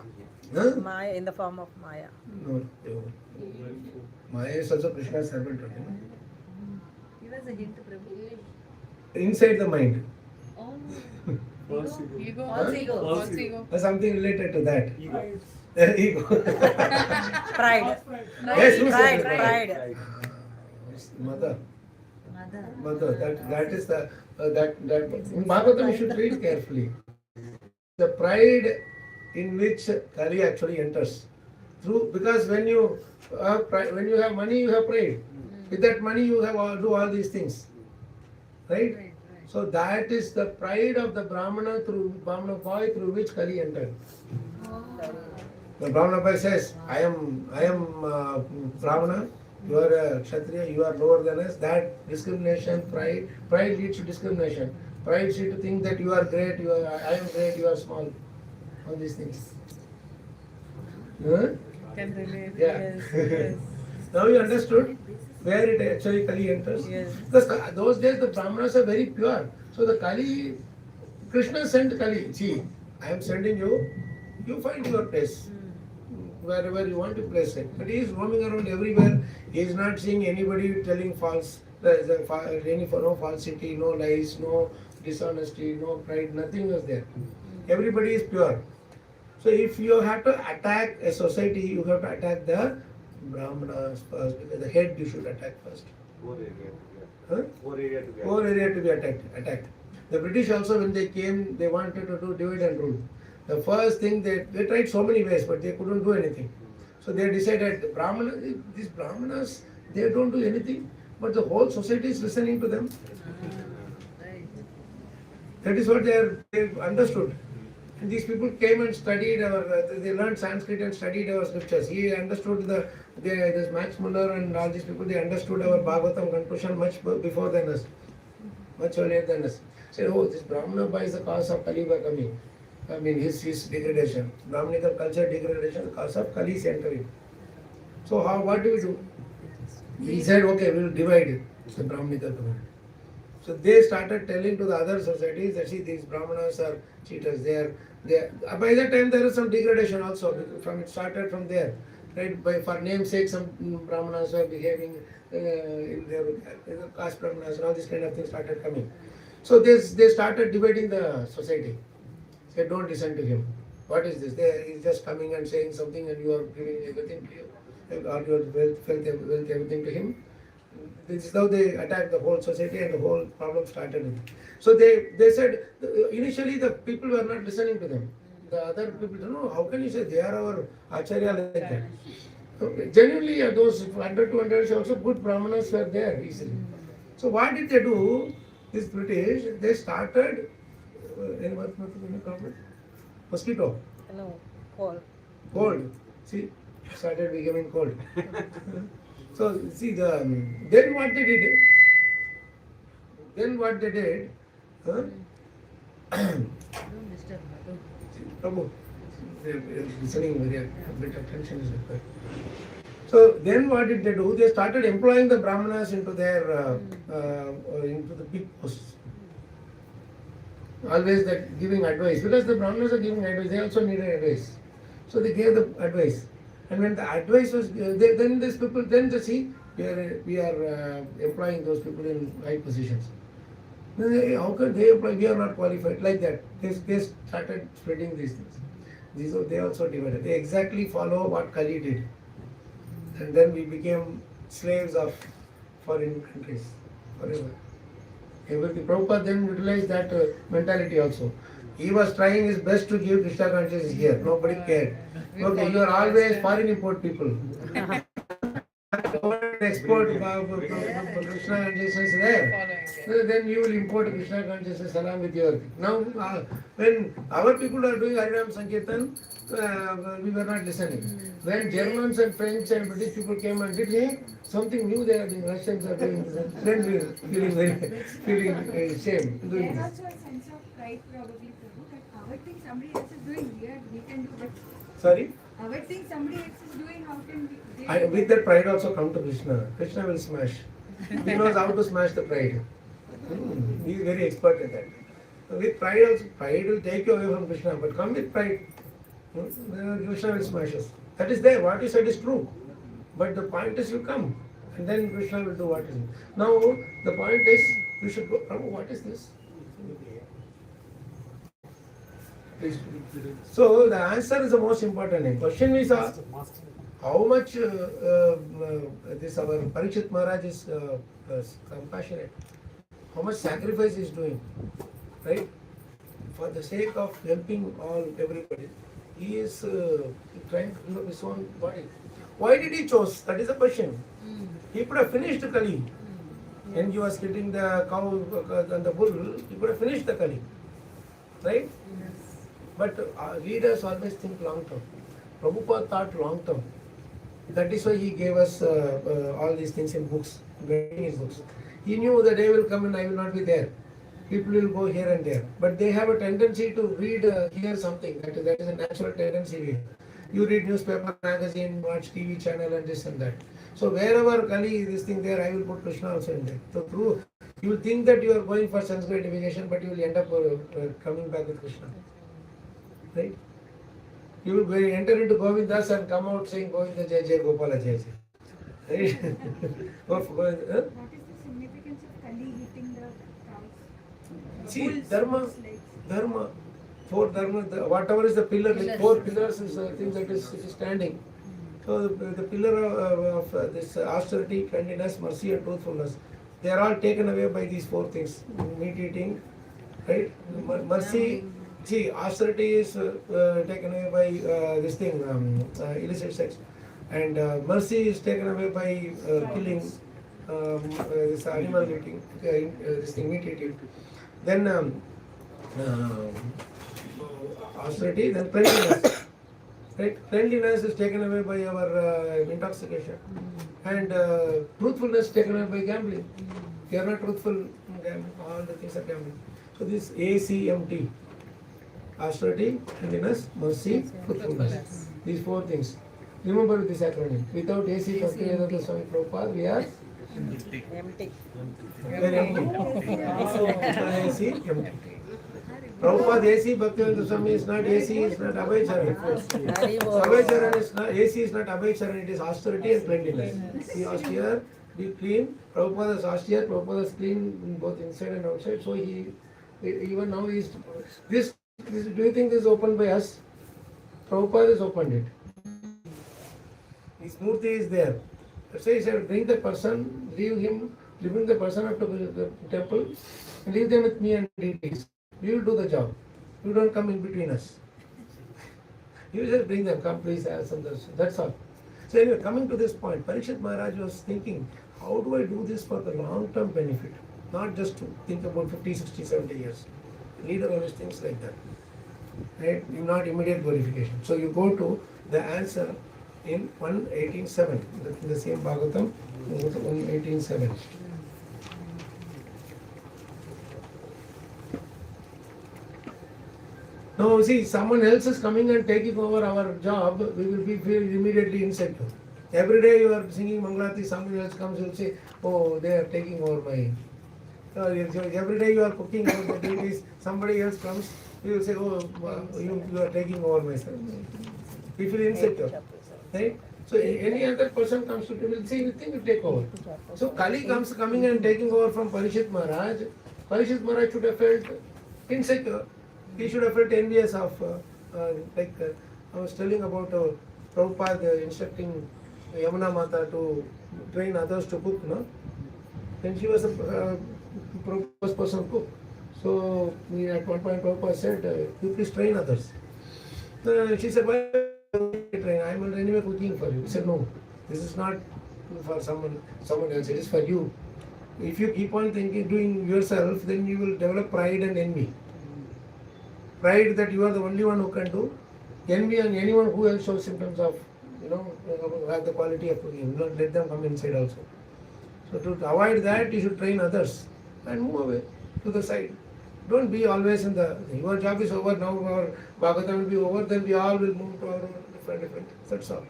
Huh? Maya in the form of Maya. No. Maya is also Krishna's servant. Okay, no? Give us a hint, Prabhu. Inside the mind. Oh. False Ego. ego. False ego. False ego. Or something related to that. Ego. Ego. Pride. Yes, who said Pride. it? Pride. Mother. Mother. That is the that in Bhagavatam you should read carefully. The pride in which Kali actually enters through, because when you have money, you have pride. With that money, you have do all these things, right? So that is the pride of the Brahmana boy through which Kali entered. The Brahmana boy says, I am Brahmana, you are a Kshatriya, you are lower than us. That discrimination, pride leads to discrimination. Pride leads to think that you are great, I am great, you are small. All these things. Huh? Can relate. Yeah. Yes. Now you understood where it actually Kali enters? Yes. Because those days the Brahmanas are very pure. So the Kali, Krishna sent Kali. See, I am sending you, you find your place. Wherever you want to place it. But he is roaming around everywhere. He is not seeing anybody telling false, no falsity, no lies, no dishonesty, no pride, nothing was there. Everybody is pure. So if you have to attack a society, you have to attack the Brahmanas first, because the head you should attack first. Core area. Huh? Core area to be. Core area to be attacked. The British also, when they came, they wanted to do divide and rule. The first thing they tried so many ways, but they couldn't do anything. So they decided these Brahmanas, they don't do anything, but the whole society is listening to them. That is what they understood. And these people came and studied they learned Sanskrit and studied our scriptures. He understood this Max Muller and all these people, they understood our Bhagavatam conclusion much before than us, much earlier than us. Said, oh, this Brahmana is the cause of Kali coming. I mean, his degradation. Brahmanical culture degradation, the cause of Kali's entering. So what do we do? He said, okay, we will divide the Brahmanical community. So they started telling to the other societies that see these Brahmanas are cheaters. They are by that time there is some degradation also. It started from there, right? For namesake, some Brahmanas were behaving in their caste Brahmanas and all these kind of things started coming. So they started dividing the society. Say, don't listen to him. What is this? He's just coming and saying something, and you are giving everything to you, or your wealth, everything to him. This is how they attacked the whole society, and the whole problem started. So they said, initially the people were not listening to them. The other people don't know, how can you say they are our Acharya like that? Okay. Genuinely, those 100, 200 also good Brahmanas were there easily. So what did they do? This British, they started, mosquito. No, cold. Cold. See, started becoming cold. So see then what they did? Don't disturb me. Prabhu, listening very a bit of attention is required. So then what did they do? They started employing the Brahmanas into their into the big posts. Always that giving advice, because the Brahmanas are giving advice, they also needed advice. So they gave the advice. And when the advice was, then these people, then they see, we are employing those people in high positions. Then how can they employ? We are not qualified. Like that. They started spreading these things. They also divided. They exactly follow what Kali did. And then we became slaves of foreign countries forever. Everything. Prabhupada then utilized that mentality also. He was trying his best to give Krishna consciousness here. Nobody cared. Okay, you are always foreign import people. Export Krishna consciousness there. So then you will import Krishna consciousness along with your. Now, when our people are doing Harinam Sankirtan, we were not listening. When Germans and French and British people came and did, hey, something new they are doing, Russians are doing, then we are feeling shame doing There this. also a sense of pride probably, Prabhu, that our thing somebody else is doing, we can do it. Sorry? Our thing somebody else is doing, how can we? With that pride also come to Krishna. Krishna will smash. He knows how to smash the pride. He is very expert at that. With pride also, pride will take you away from Krishna, but come with pride. Krishna will smash us. That is there. What you said is true. But the point is you come. And then Krishna will do what is. Now, the point is, you should go. Prabhu, what is this? Please. So, the answer is the most important thing. Question is, how much this our Parikshit Maharaj is compassionate, how much sacrifice he is doing, right? For the sake of helping everybody, he is trying to give up his own body. Why did he choose? That is the question. He could have finished the Kali. When he was killing the cow and the bull, he could have finished the Kali, right? But readers always think long term. Prabhupada thought long term. That is why he gave us all these things in books, in his books. He knew the day will come and I will not be there. People will go here and there. But they have a tendency to read, hear something. That is a natural tendency. You read newspaper, magazine, watch TV channel and this and that. So wherever Kali, this thing there, I will put Krishna also in there. So through, you will think that you are going for sense gratification, but you will end up coming back with Krishna. Right? You will enter into Govindas and come out saying Govinda Jai Jai Gopala Jai Jai. Right? What is the significance of Kali hitting the cows? See, Bulls, dharma, four dharma, whatever is the pillar, like 4 pillars is the thing that is standing. So the pillar of this austerity, cleanliness, mercy and truthfulness, they are all taken away by these 4 things. Meat eating, right? Mercy. See, austerity is taken away by this thing, illicit sex. And mercy is taken away by killing, this animal eating, this thing meat eating. Then austerity, then cleanliness. Right? Cleanliness is taken away by our intoxication. And truthfulness taken away by gambling. If you are not truthful, all the things are gambling. So this ACMT, austerity, cleanliness, mercy, truthfulness. These four things. Remember this acronym. Without AC Bhaktivedanta Swami Prabhupada, we are Empty. very empty. AC, empty. Prabhupada AC Bhaktivedanta Swami is not AC, is not Abhay Charan. Abhay Charan is not, AC is not Abhay Charan, it is austerity and cleanliness. Be austere, be clean. Prabhupada is austere, Prabhupada is clean both inside and outside. So he, even now he is, this, do you think this is opened by us? Prabhupada has opened it. His murti is there. So he said, bring the person, leave him, bring the person up to the temple, and leave them with me and deities. We will do the job. You don't come in between us. You just bring them, come please have some darshan. That's all. So anyway, coming to this point, Parikshit Maharaj was thinking, how do I do this for the long-term benefit? Not just to think about 50, 60, 70 years. Leader always thinks like that. Right? Not immediate glorification. So you go to the answer in 118.7. In the same Bhagavatam, 118.7. Now see, someone else is coming and taking over our job, we will be feel immediately insecure. Every day you are singing Mangalati, someone else comes, you will say, oh, they are taking over my... every day you are cooking for the deities, somebody else comes, you will say, oh, you are taking over my service. We feel insecure. Right? So any other person comes to you will say anything, you take over. So Kali comes coming and taking over from Parikshit Maharaj. Parikshit Maharaj should have felt insecure. He should have felt envious of, I was telling about Prabhupada instructing Yamuna Mata to train others to cook, no? Then she was a Prabhupada's personal cook. So at one point Prabhupada said, you please train others. She said, why train? I am anyway cooking for you. He said, no, this is not for someone else, it is for you. If you keep on thinking, doing yourself, then you will develop pride and envy. Pride that you are the only one who can do. Envy on anyone who else shows symptoms of, have the quality of cooking. Not let them come inside also. So to avoid that, you should train others and move away to the side. Don't be always in the, your job is over, now our Bhagavatam will be over, then we all will move to our own different. That's all.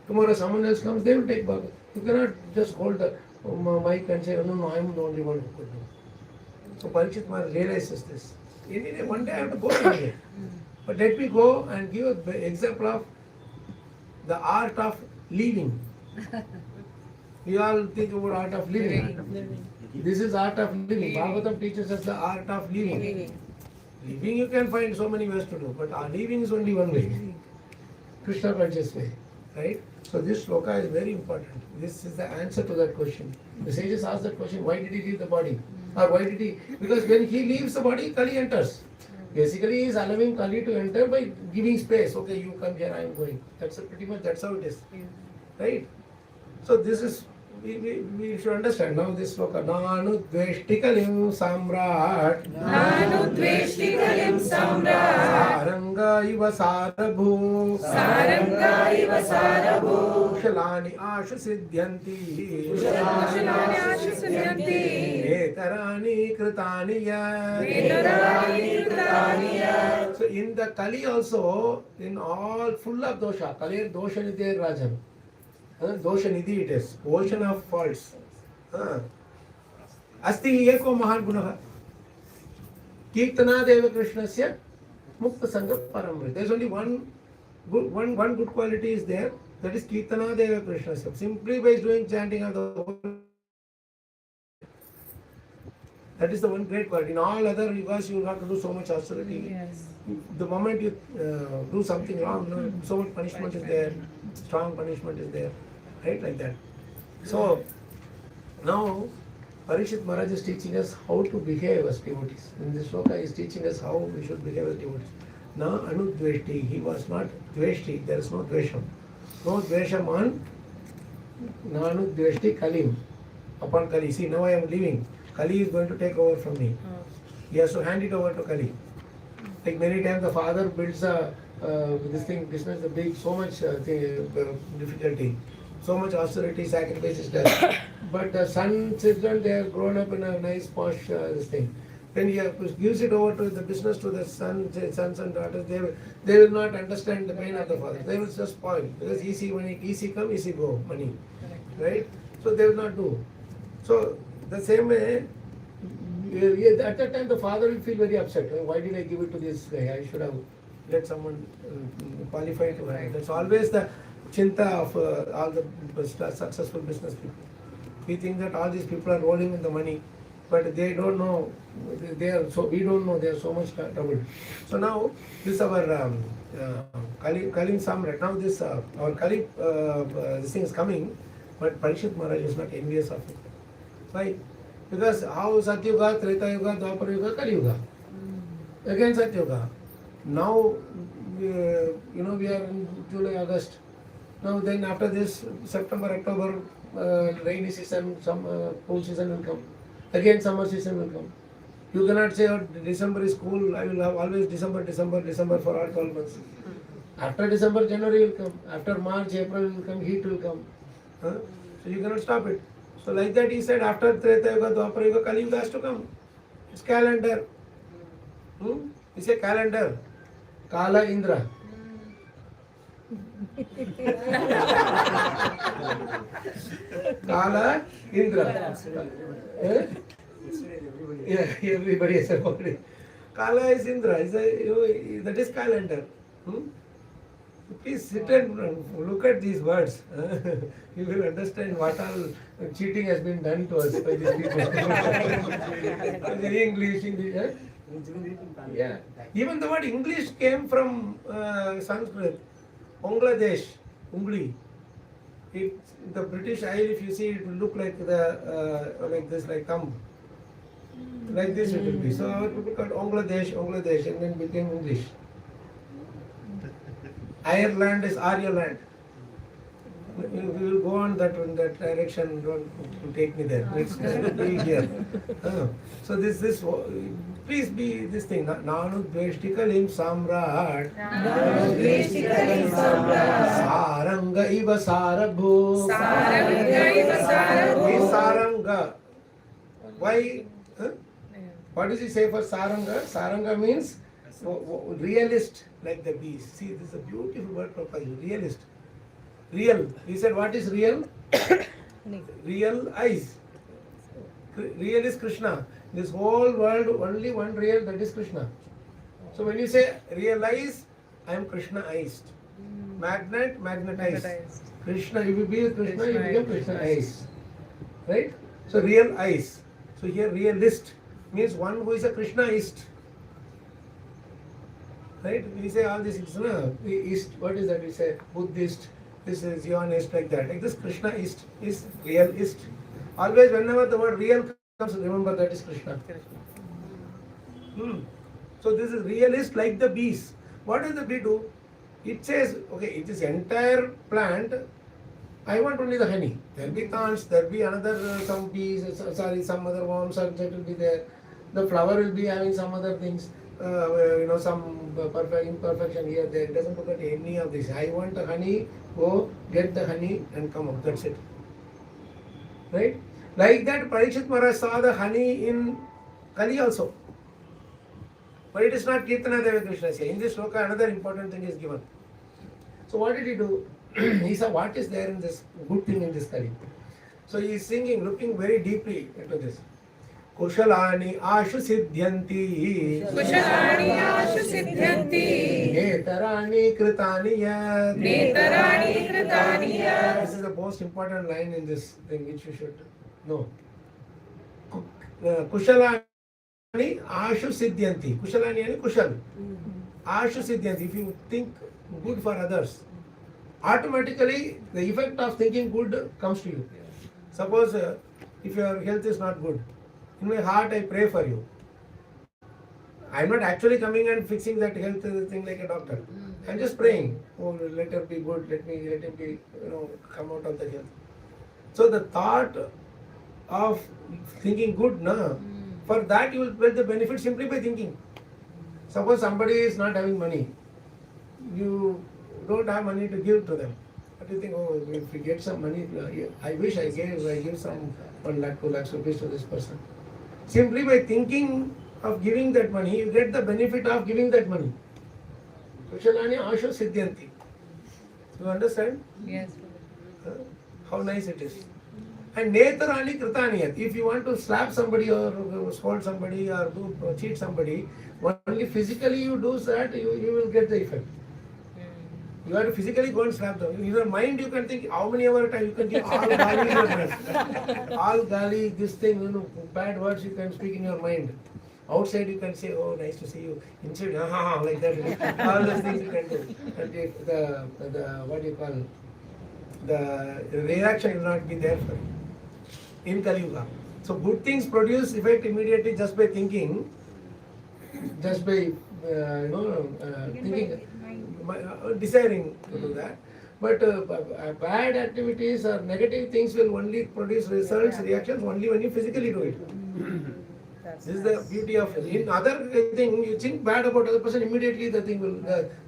Tomorrow someone else comes, they will take Bhagavatam. You cannot just hold the mic and say, no, I am the only one who could do. So Parikshit Maharaj realizes this. Anyway, one day I have to go anyway. But let me go and give an example of the art of living. We all think about art of living. This is art of living. Bhagavatam teaches us the art of living. Living you can find so many ways to do, but our living is only one way. Krishna conscious way. Right? So this sloka is very important. This is the answer to that question. The sages ask that question, why did he leave the body? Or why did he? Because when he leaves the body, Kali enters. Basically, he is allowing Kali to enter by giving space. Okay, you come here, I am going. That's pretty much, that's how it is. Right? So this is, we should understand now this sloka. Nanu dveshtikalim samrat. Nanu dveshtikalim samrat. Saranga iva sarabhu. Saranga iva sarabhu. Kushalani ashu siddhyanti. Kushalani ashu siddhyanti. Vetarani kritani ya. Vetarani kritani ya. So in the Kali also, in all full of dosha, Kali dosha nidhi Rajan. Dosha nidhi it is, ocean of faults. Asti eko mahan gunaha. Kirtana deva Krishnasya mukta sangha paramrit. There is only one good quality is there, that is Kirtana deva Krishnasya. Simply by doing chanting of the whole, that is the one great quality. In all other yugas you will have to do so much austerity. Yes. The moment you do something wrong, so much punishment is there, strong punishment is there, right, like that. So now Parikshit Maharaj is teaching us how to behave as devotees. In this sloka he is teaching us how we should behave as devotees. Na anudveshti, he was not dveshti, there is no dvesham. No dveshaman, nanu dveshti kalim. Upon Kali. See, now I am leaving. Kali is going to take over from me. He has to hand it over to Kali. Like many times the father builds this business, the big, so much difficulty, so much austerity, sacrifice is done. But the son, children, they are grown up in a nice posh this thing. Then he gives it over to the business to the sons and daughters. They will not understand the pain of the father. They will just spoil because easy money, easy come, easy go money, right? So they will not do. So the same way, at that time the father will feel very upset. Why did I give it to this guy? I should have let someone qualified to write. That's always the chinta of all the successful business people. We think that all these people are rolling in the money, but they don't know. We don't know. They are so much troubled. So now this our Kalim Samrat. Now this our Kali this thing is coming, but Parikshit Maharaj is not envious of it. Why? Because how Satyuga, Treta Yuga, Dwapara Yuga, Kali Yuga. Again Satyuga. Now we are in July, August. Now then after this September, October, rainy season, some cool season will come. Again summer season will come. You cannot say, oh, December is cool, I will have always December for all 12 months. After December, January will come. After March, April will come, heat will come. So you cannot stop it. So like that he said, after Treta Yuga, Dwapara Yuga, Kali Yuga has to come. It's calendar. It's a calendar. Kala Indra. Kala Indra. Yeah, everybody has about it. Kala is Indra. That is calendar. Please sit and look at these words. You will understand what all cheating has been done to us by these people. English. Yeah. Even the word English came from Sanskrit. Bangladesh, Ungli. The British Isle, if you see, it will look like like this, like thumb. Like this it will be. So our people called Bangladesh, and then became English. Ireland is Aryaland. We will go on that direction. Don't take me there. Let's be here. So this please be this thing. Nanu dveshtikalim samrat. Saranga iva sarabhu. Saranga. Why? What does he say for Saranga? Saranga means realist, like the beast. See, this is a beautiful word for you. Realist. Real. He said, what is real? Real eyes. Real is Krishna. This whole world, only one real, that is Krishna. So when you say realize, I am Krishna-ized. Magnet, magnetized. Krishna, if you be with Krishna, you become Krishna-ized. Right? So real eyes. So here realist means one who is a Krishna-ized. Right? We say all this, East, what is that? We say Buddhist, this is Zionist, like that. Like this Krishna-ized is realist. Always whenever the word real comes, remember that is Krishna. So this is realist like the bees. What does the bee do? It says, okay, it is entire plant. I want only the honey. There will be thorns, there will be another some bees, some other worms that will be there. The flower will be having some other things, some imperfection here, there. It doesn't look at any of this. I want the honey, go get the honey and come out. That's it. Right? Like that, Parikshit Maharaj saw the honey in Kali also. But it is not Kirtana Deva Krishna. In this sloka, another important thing is given. So what did he do? He saw what is there in this good thing in this Kali. So he is singing, looking very deeply into this. Kushalani ashu siddhyanti. Kushalani ashu siddhyanti. Netarani kritani yat. Netarani kritani yat. This is the most important line in this thing which you should know. Kushalani ashu siddhyanti. Kushalani yani kushal. Ashu siddhyanti. If you think good for others, automatically the effect of thinking good comes to you. Suppose if your health is not good, in my heart I pray for you. I am not actually coming and fixing that health thing like a doctor. I'm just praying. Oh, let her be good. Let him be, come out of the hill. So the thought of thinking good, na, for that you will get the benefit simply by thinking. Suppose somebody is not having money, you don't have money to give to them. But you think, oh, if we get some money, I wish I give some 1 lakh, 2 lakhs rupees to this person. Simply by thinking of giving that money, you get the benefit of giving that money. Kushalani asho siddhyanti. You understand? Yes. How nice it is. And netarani kritaniyat. If you want to slap somebody or scold somebody or cheat somebody, only physically you do that, you will get the effect. You have to physically go and slap them. In your mind, you can think how many hours time you can give all gali in your mind. All gali, this thing, bad words you can speak in your mind. Outside you can say, oh, nice to see you. Inside, like that. All those things you can do. And if the what do you call, the reaction will not be there for you. In Kali Yuga. So good things produce effect immediately just by thinking, just by thinking, desiring to do that. But bad activities or negative things will only produce results, reactions only when you physically do it. This is the beauty of it. In other thing, you think bad about other person, immediately the thing will,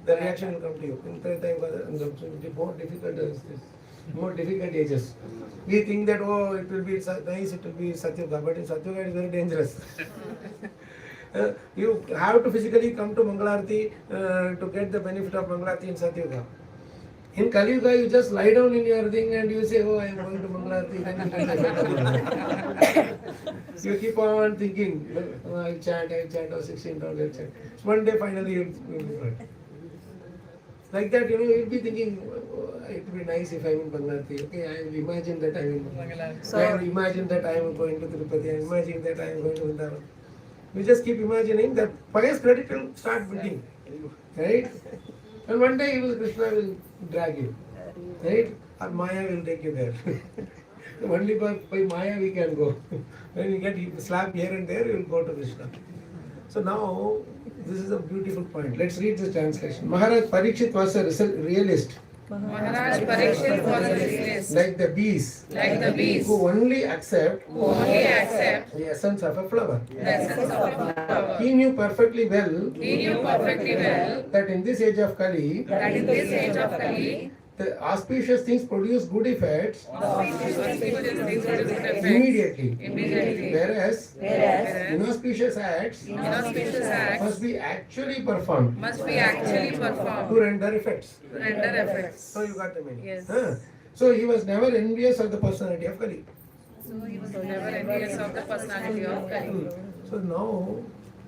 the reaction will come to you. In the more difficult ages. We think that, oh, it will be nice, it will be Satyuga, but in Satyuga it is very dangerous. You have to physically come to Mangalarti to get the benefit of Mangalarti in Satyuga. In Kali Yuga, you just lie down in your thing and you say, oh, I am going to Mangalarti, then you get the effect of you keep on thinking, oh, I'll chant, or 16 rounds, I'll chant. One day finally you'll be right. Like that, you'll be thinking, oh, it would be nice if I'm in Mangalarti. Okay, I will imagine that I'm in Mangalarti. I will imagine that I am going to Tirupati. I imagine that I am going to Vrindavan. You just keep imagining that pious credit will start building. Right? And one day Krishna will drag you. Right? Or Maya will take you there. Only by Maya we can go. When you get slap here and there, you will go to Krishna. So now, this is a beautiful point. Let's read this translation. Maharaj Parikshit was a realist. Maharaj Parikshit was a realist. Like the bees. Like the bees. Who only accept the essence of a flower. The essence of a flower. He knew perfectly well that in this age of Kali, the auspicious things produce good effects immediately. Whereas inauspicious acts must be actually performed to render effects. So you got the meaning. Yes. So he was never envious of the personality of Kali. So now,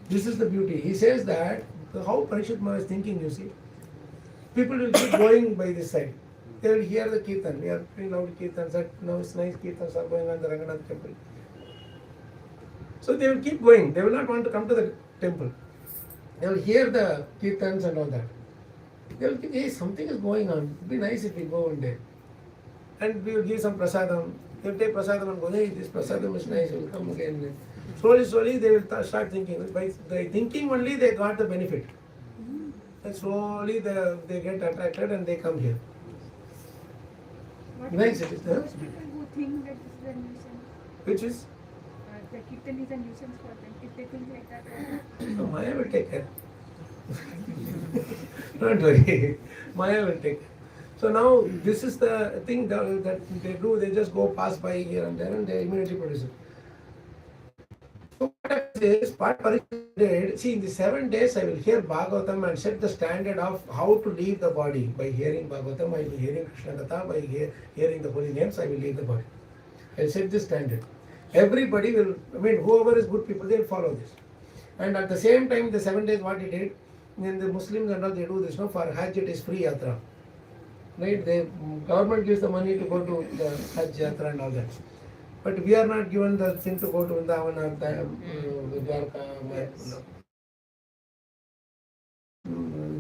this is the beauty. He says that how Parikshit Maharaj is thinking, you see. People will keep going by this side. They will hear the kirtan. We are doing loud kirtans. Now it's nice kirtans are going on the Ranganath temple. So they will keep going. They will not want to come to the temple. They will hear the kirtans and all that. They will think, hey, something is going on. It would be nice if we go one day. And we will give some prasadam. They will take prasadam and go, hey, this prasadam is nice. We will come again. Slowly they will start thinking. By thinking only they got the benefit. And slowly they get attracted and they come here. What Nice it is, huh? those people who think that this is a nuisance, Which is? the kirtan is a nuisance for them. If they think like that, So Maya will take care. Don't worry. Maya will take care. So now this is the thing that they do. They just go pass by here and there and they immediately produce it. So what happens is, what Parikshit did, see, in the 7 days I will hear Bhagavatam and set the standard of how to leave the body. By hearing Bhagavatam, I will be hearing Krishna Katha, by hearing the holy names, I will leave the body. I will set this standard. Everybody will, whoever is good people, they will follow this. And at the same time, the 7 days, what he did, then the Muslims and all, they do this, for Hajj it is free yatra. Right? The government gives the money to go to the Hajj yatra and all that. But we are not given the thing to go to Vrindavan or Dwarka.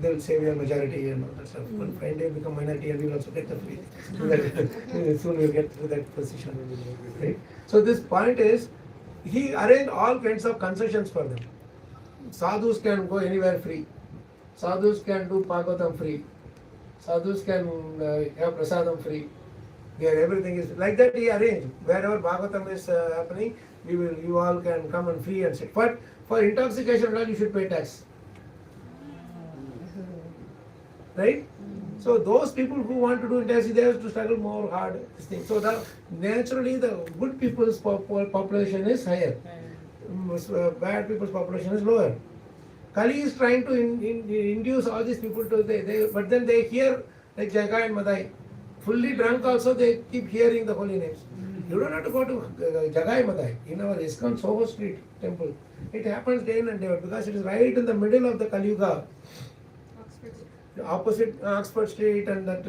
They will say we are majority and all that stuff. One fine day become minority and we will also get the free. Soon we will get to that position. Right? So this point is, he arranged all kinds of concessions for them. Sadhus can go anywhere free. Sadhus can do Bhagavatam free. Sadhus can have prasadam free. There, everything is like that. He arranged wherever Bhagavatam is happening. You all can come and free and sit. But for intoxication, you should pay tax. Right? So those people who want to do intoxication, they have to struggle more hard. This thing. So naturally, the good people's population is higher. Bad people's population is lower. Kali is trying to induce all these people to but then they hear like Jagai and Madai, fully drunk also they keep hearing the holy names. You don't have to go to Jagai Madai in our ISKCON Soho Street temple. It happens day in and day out because it is right in the middle of the Kali Yuga. Opposite Oxford Street and that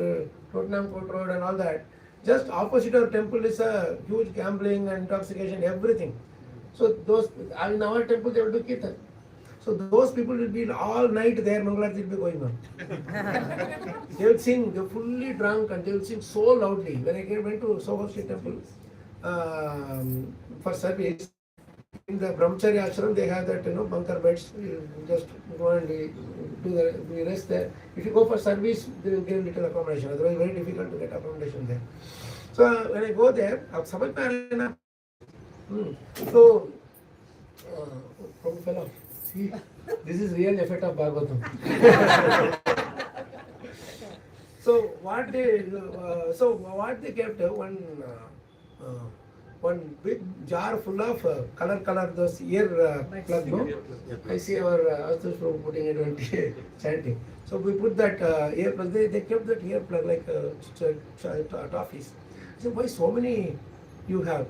Tottenham Court Road and all that. Just opposite our temple is a huge gambling and intoxication, everything. So those in our temple they will do kirtan. So those people will be all night there, Mangalarti will be going on. They will sing, they are fully drunk and they will sing so loudly. When I went to Soho Street Temple for service, in the Brahmacharya ashram they have that bunker beds. You just go and we rest there. If you go for service, they will give little accommodation. Otherwise, very difficult to get accommodation there. So when I go there, Sabhat Parayana. So, Prabhu fellow. See, this is real effect of Bhagavatam. So what they kept one big jar full of color those ear plug. No, I see our Astush Prabhu putting it on chanting. So we put that ear plug. They kept that ear plug like toffees. I said, why so many you have?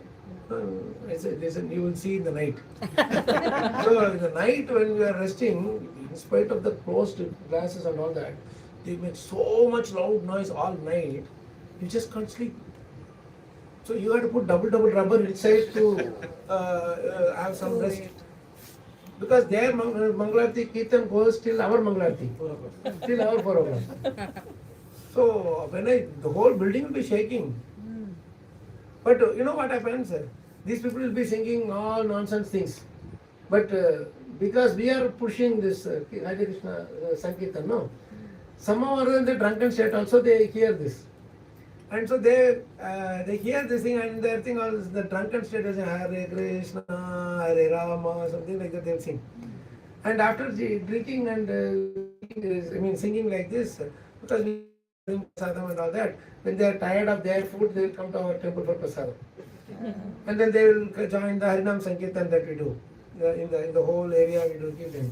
I said, you will see in the night. So in the night when we are resting, in spite of the closed glasses and all that, they make so much loud noise all night, you just can't sleep. So you have to put double rubber inside to have some rest. Because their Mangalarti Kirtan goes till our Mangalarti, till our 4 o'clock. So when the whole building will be shaking. But you know what happens? These people will be singing all nonsense things. But because we are pushing this Hare Krishna Sankirtan, no? Somehow or other in the drunken state also they hear this. And so they hear this thing and they think all the drunken state is Hare Krishna, Hare Rama, something like that they will sing. And after drinking and singing like this, because we drink prasadam and all that, when they are tired of their food, they will come to our temple for prasadam. And then they will join the Harinam Sankirtan that we do. In the whole area we do kirtan.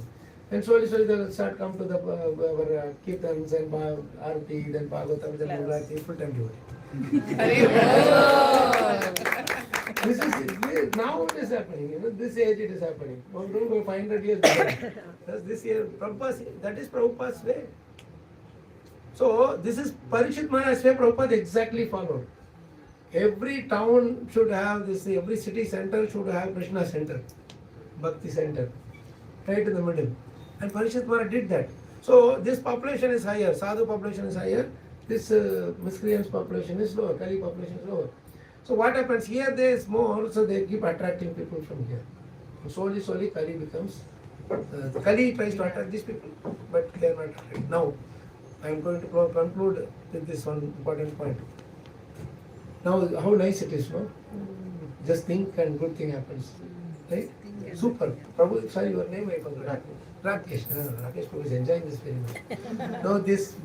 And slowly they will start come to the our kirtans and Arati, then Bhagavatam, then Mangalarti, full time devotee. This is now it is happening. This age it is happening. Don't go 500 years back. This year, that is Prabhupada's way. So this is Parikshit Maharaj's way. Prabhupada exactly followed. Every town should have this. Every city center should have Krishna center, Bhakti center, right in the middle. And Parikshit Maharaj did that. So this population is higher. Sadhu population is higher. This miscreants population is lower. Kali population is lower. So what happens here? There is more. So they keep attracting people from here. And slowly Kali becomes. Kali tries to attract these people, but they are not attracted. Now I am going to conclude with this one important point. Now, how nice it is, no? Just think and good thing happens. Right? Super. Prabhu, sorry, your name I forgot. Rakesh. Rakesh Prabhu is enjoying this very much. No, this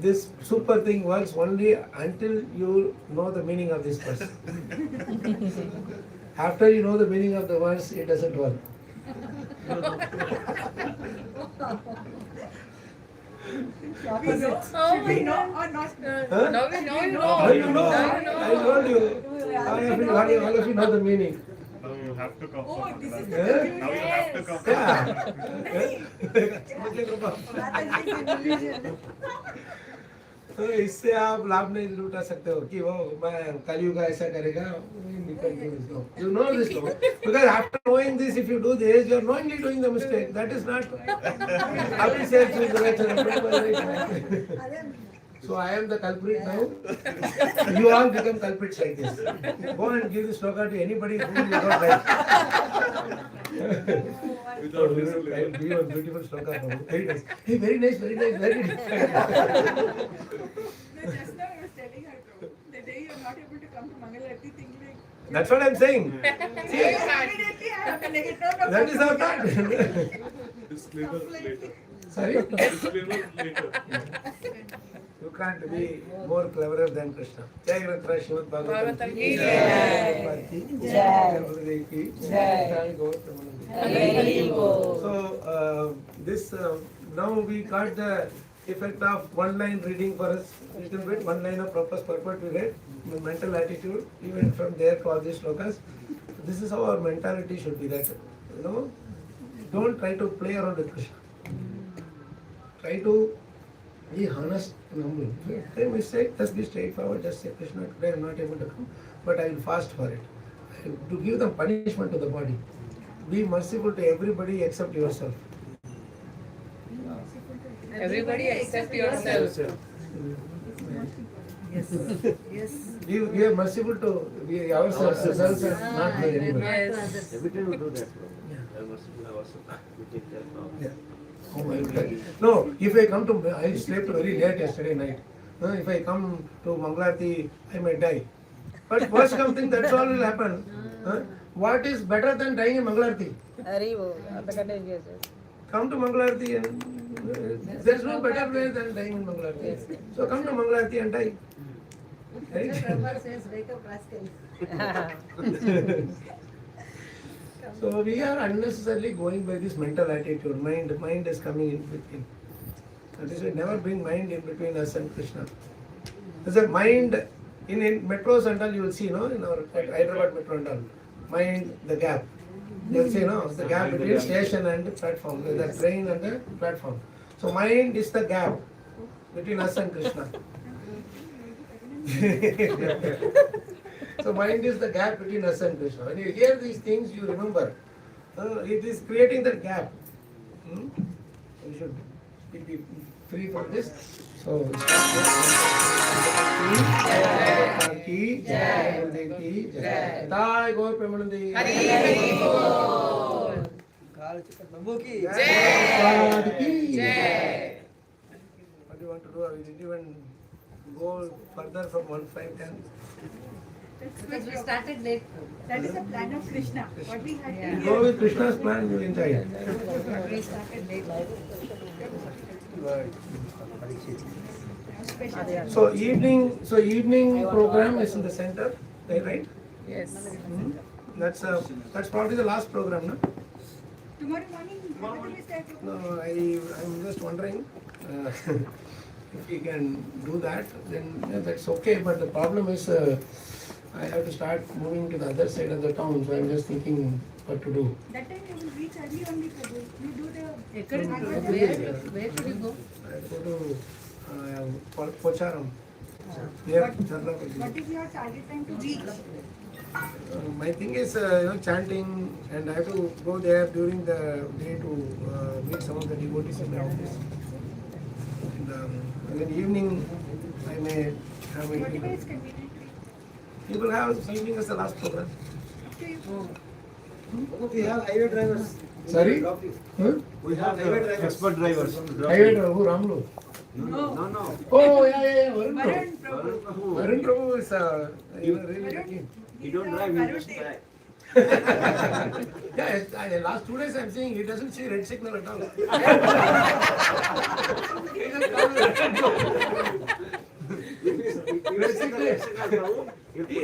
super thing works only until you know the meaning of this verse. After you know the meaning of the verse, it doesn't work. Oh my God. Or not? Huh? Now we know. Now you know. Now you know. I told you. All of you know the meaning. Now you have to come. Oh, this is Yeah. the Now you have to come. तो इससे आप लाभ नहीं लूटा सकते हो कि वो मैं कलयुग ऐसा करेगा you know this law because after knowing this if you do this you are knowingly doing the mistake that is not appreciate with the so I am the culprit now you all become culprits like this go and give this sloka to anybody whom you don't like Oh, I will give you a beautiful sloka. Very nice. Hey, very nice, very nice, very nice. No, just now I was telling her to. The day you're not able to come to Mangalarti, think like. That's what I'm saying. Immediately I have to negate. No, That is our thought. Disclaimer later. Sorry? Disclaimer later. You can't be more cleverer than Krishna. Jai Grantha Srimad Bhagavatam Bhagavatam ki ki Jai. Ki Jai. Gurudev ki Jai. Jai. Gaur Premanandi. Hari Bol. So, now we got the effect of one line reading for us, little bit, one line of proper purport we read, the mental attitude, even from there to all these slokas. This is how our mentality should be, that, don't try to play around with Krishna. Try to be honest and humble. If I mistake, just be straightforward, just say, Krishna, today I am not able to come, but I will fast for it. To give them punishment to the body. Be merciful to everybody except yourself. Everybody except yourself. We are merciful to ourselves and not to anybody. Yes. Every time we do that, bro. I must do ourselves. We take care of Yeah. Oh my God. No, if I come to, I slept very late yesterday night. If I come to Mangalarti, I may die. But worst come thing, that's all will happen. What is better than dying in Mangalarti? Hari Bol. అంతకంటే ఏం చేశారు? Come to Mangalarti and there's no better way than dying in Mangalarti. So come to Mangalarti and die. Right? So we are unnecessarily going by this mental attitude. Mind is coming in between. That is why never bring mind in between us and Krishna. There's a mind in metros and all, you will see, no, in our Hyderabad metro and all. Mind the gap. You will see, no, the gap between station and the platform, the train and the platform. So mind is the gap between us and Krishna. So mind is the gap between us and Krishna. When you hear these things, you remember. It is creating that gap. We should be free from this. So, ki jai, ki jai. Jai Gaur Premanandi. Hari Bol. Jai. Ki Jai. What do you want to do? We didn't even go further from 1:5:10. Because we started late. That is the plan of Krishna. What we had to Go with Krishna's plan, you will enjoy it. We started late. Special. So evening program is in the center, right? Yes. That's probably the last program, no? Tomorrow morning, everybody is there to. No, I'm just wondering if we can do that, then that's okay. But the problem is I have to start moving to the other side of the town, so I'm just thinking what to do. That time you will reach early only, Prabhu. You do the. Where should you go? I go to Pocharam. Near Charlapalli. What is your target time to reach? My thing is, chanting, and I have to go there during the day to meet some of the devotees in my office. And then evening, I may have a Whatever is convenient to you. You will have evening as the last program. Up to you. We have highway drivers. Sorry? Huh? We have expert drivers. Highway driver, who, Ramlu? No. Oh, yeah, Varun Prabhu. Varun Prabhu. Varun Prabhu is really lucky. He don't drive, he just drive. Yeah, last 2 days I'm seeing he doesn't see red signal at all. He just comes. Red signal,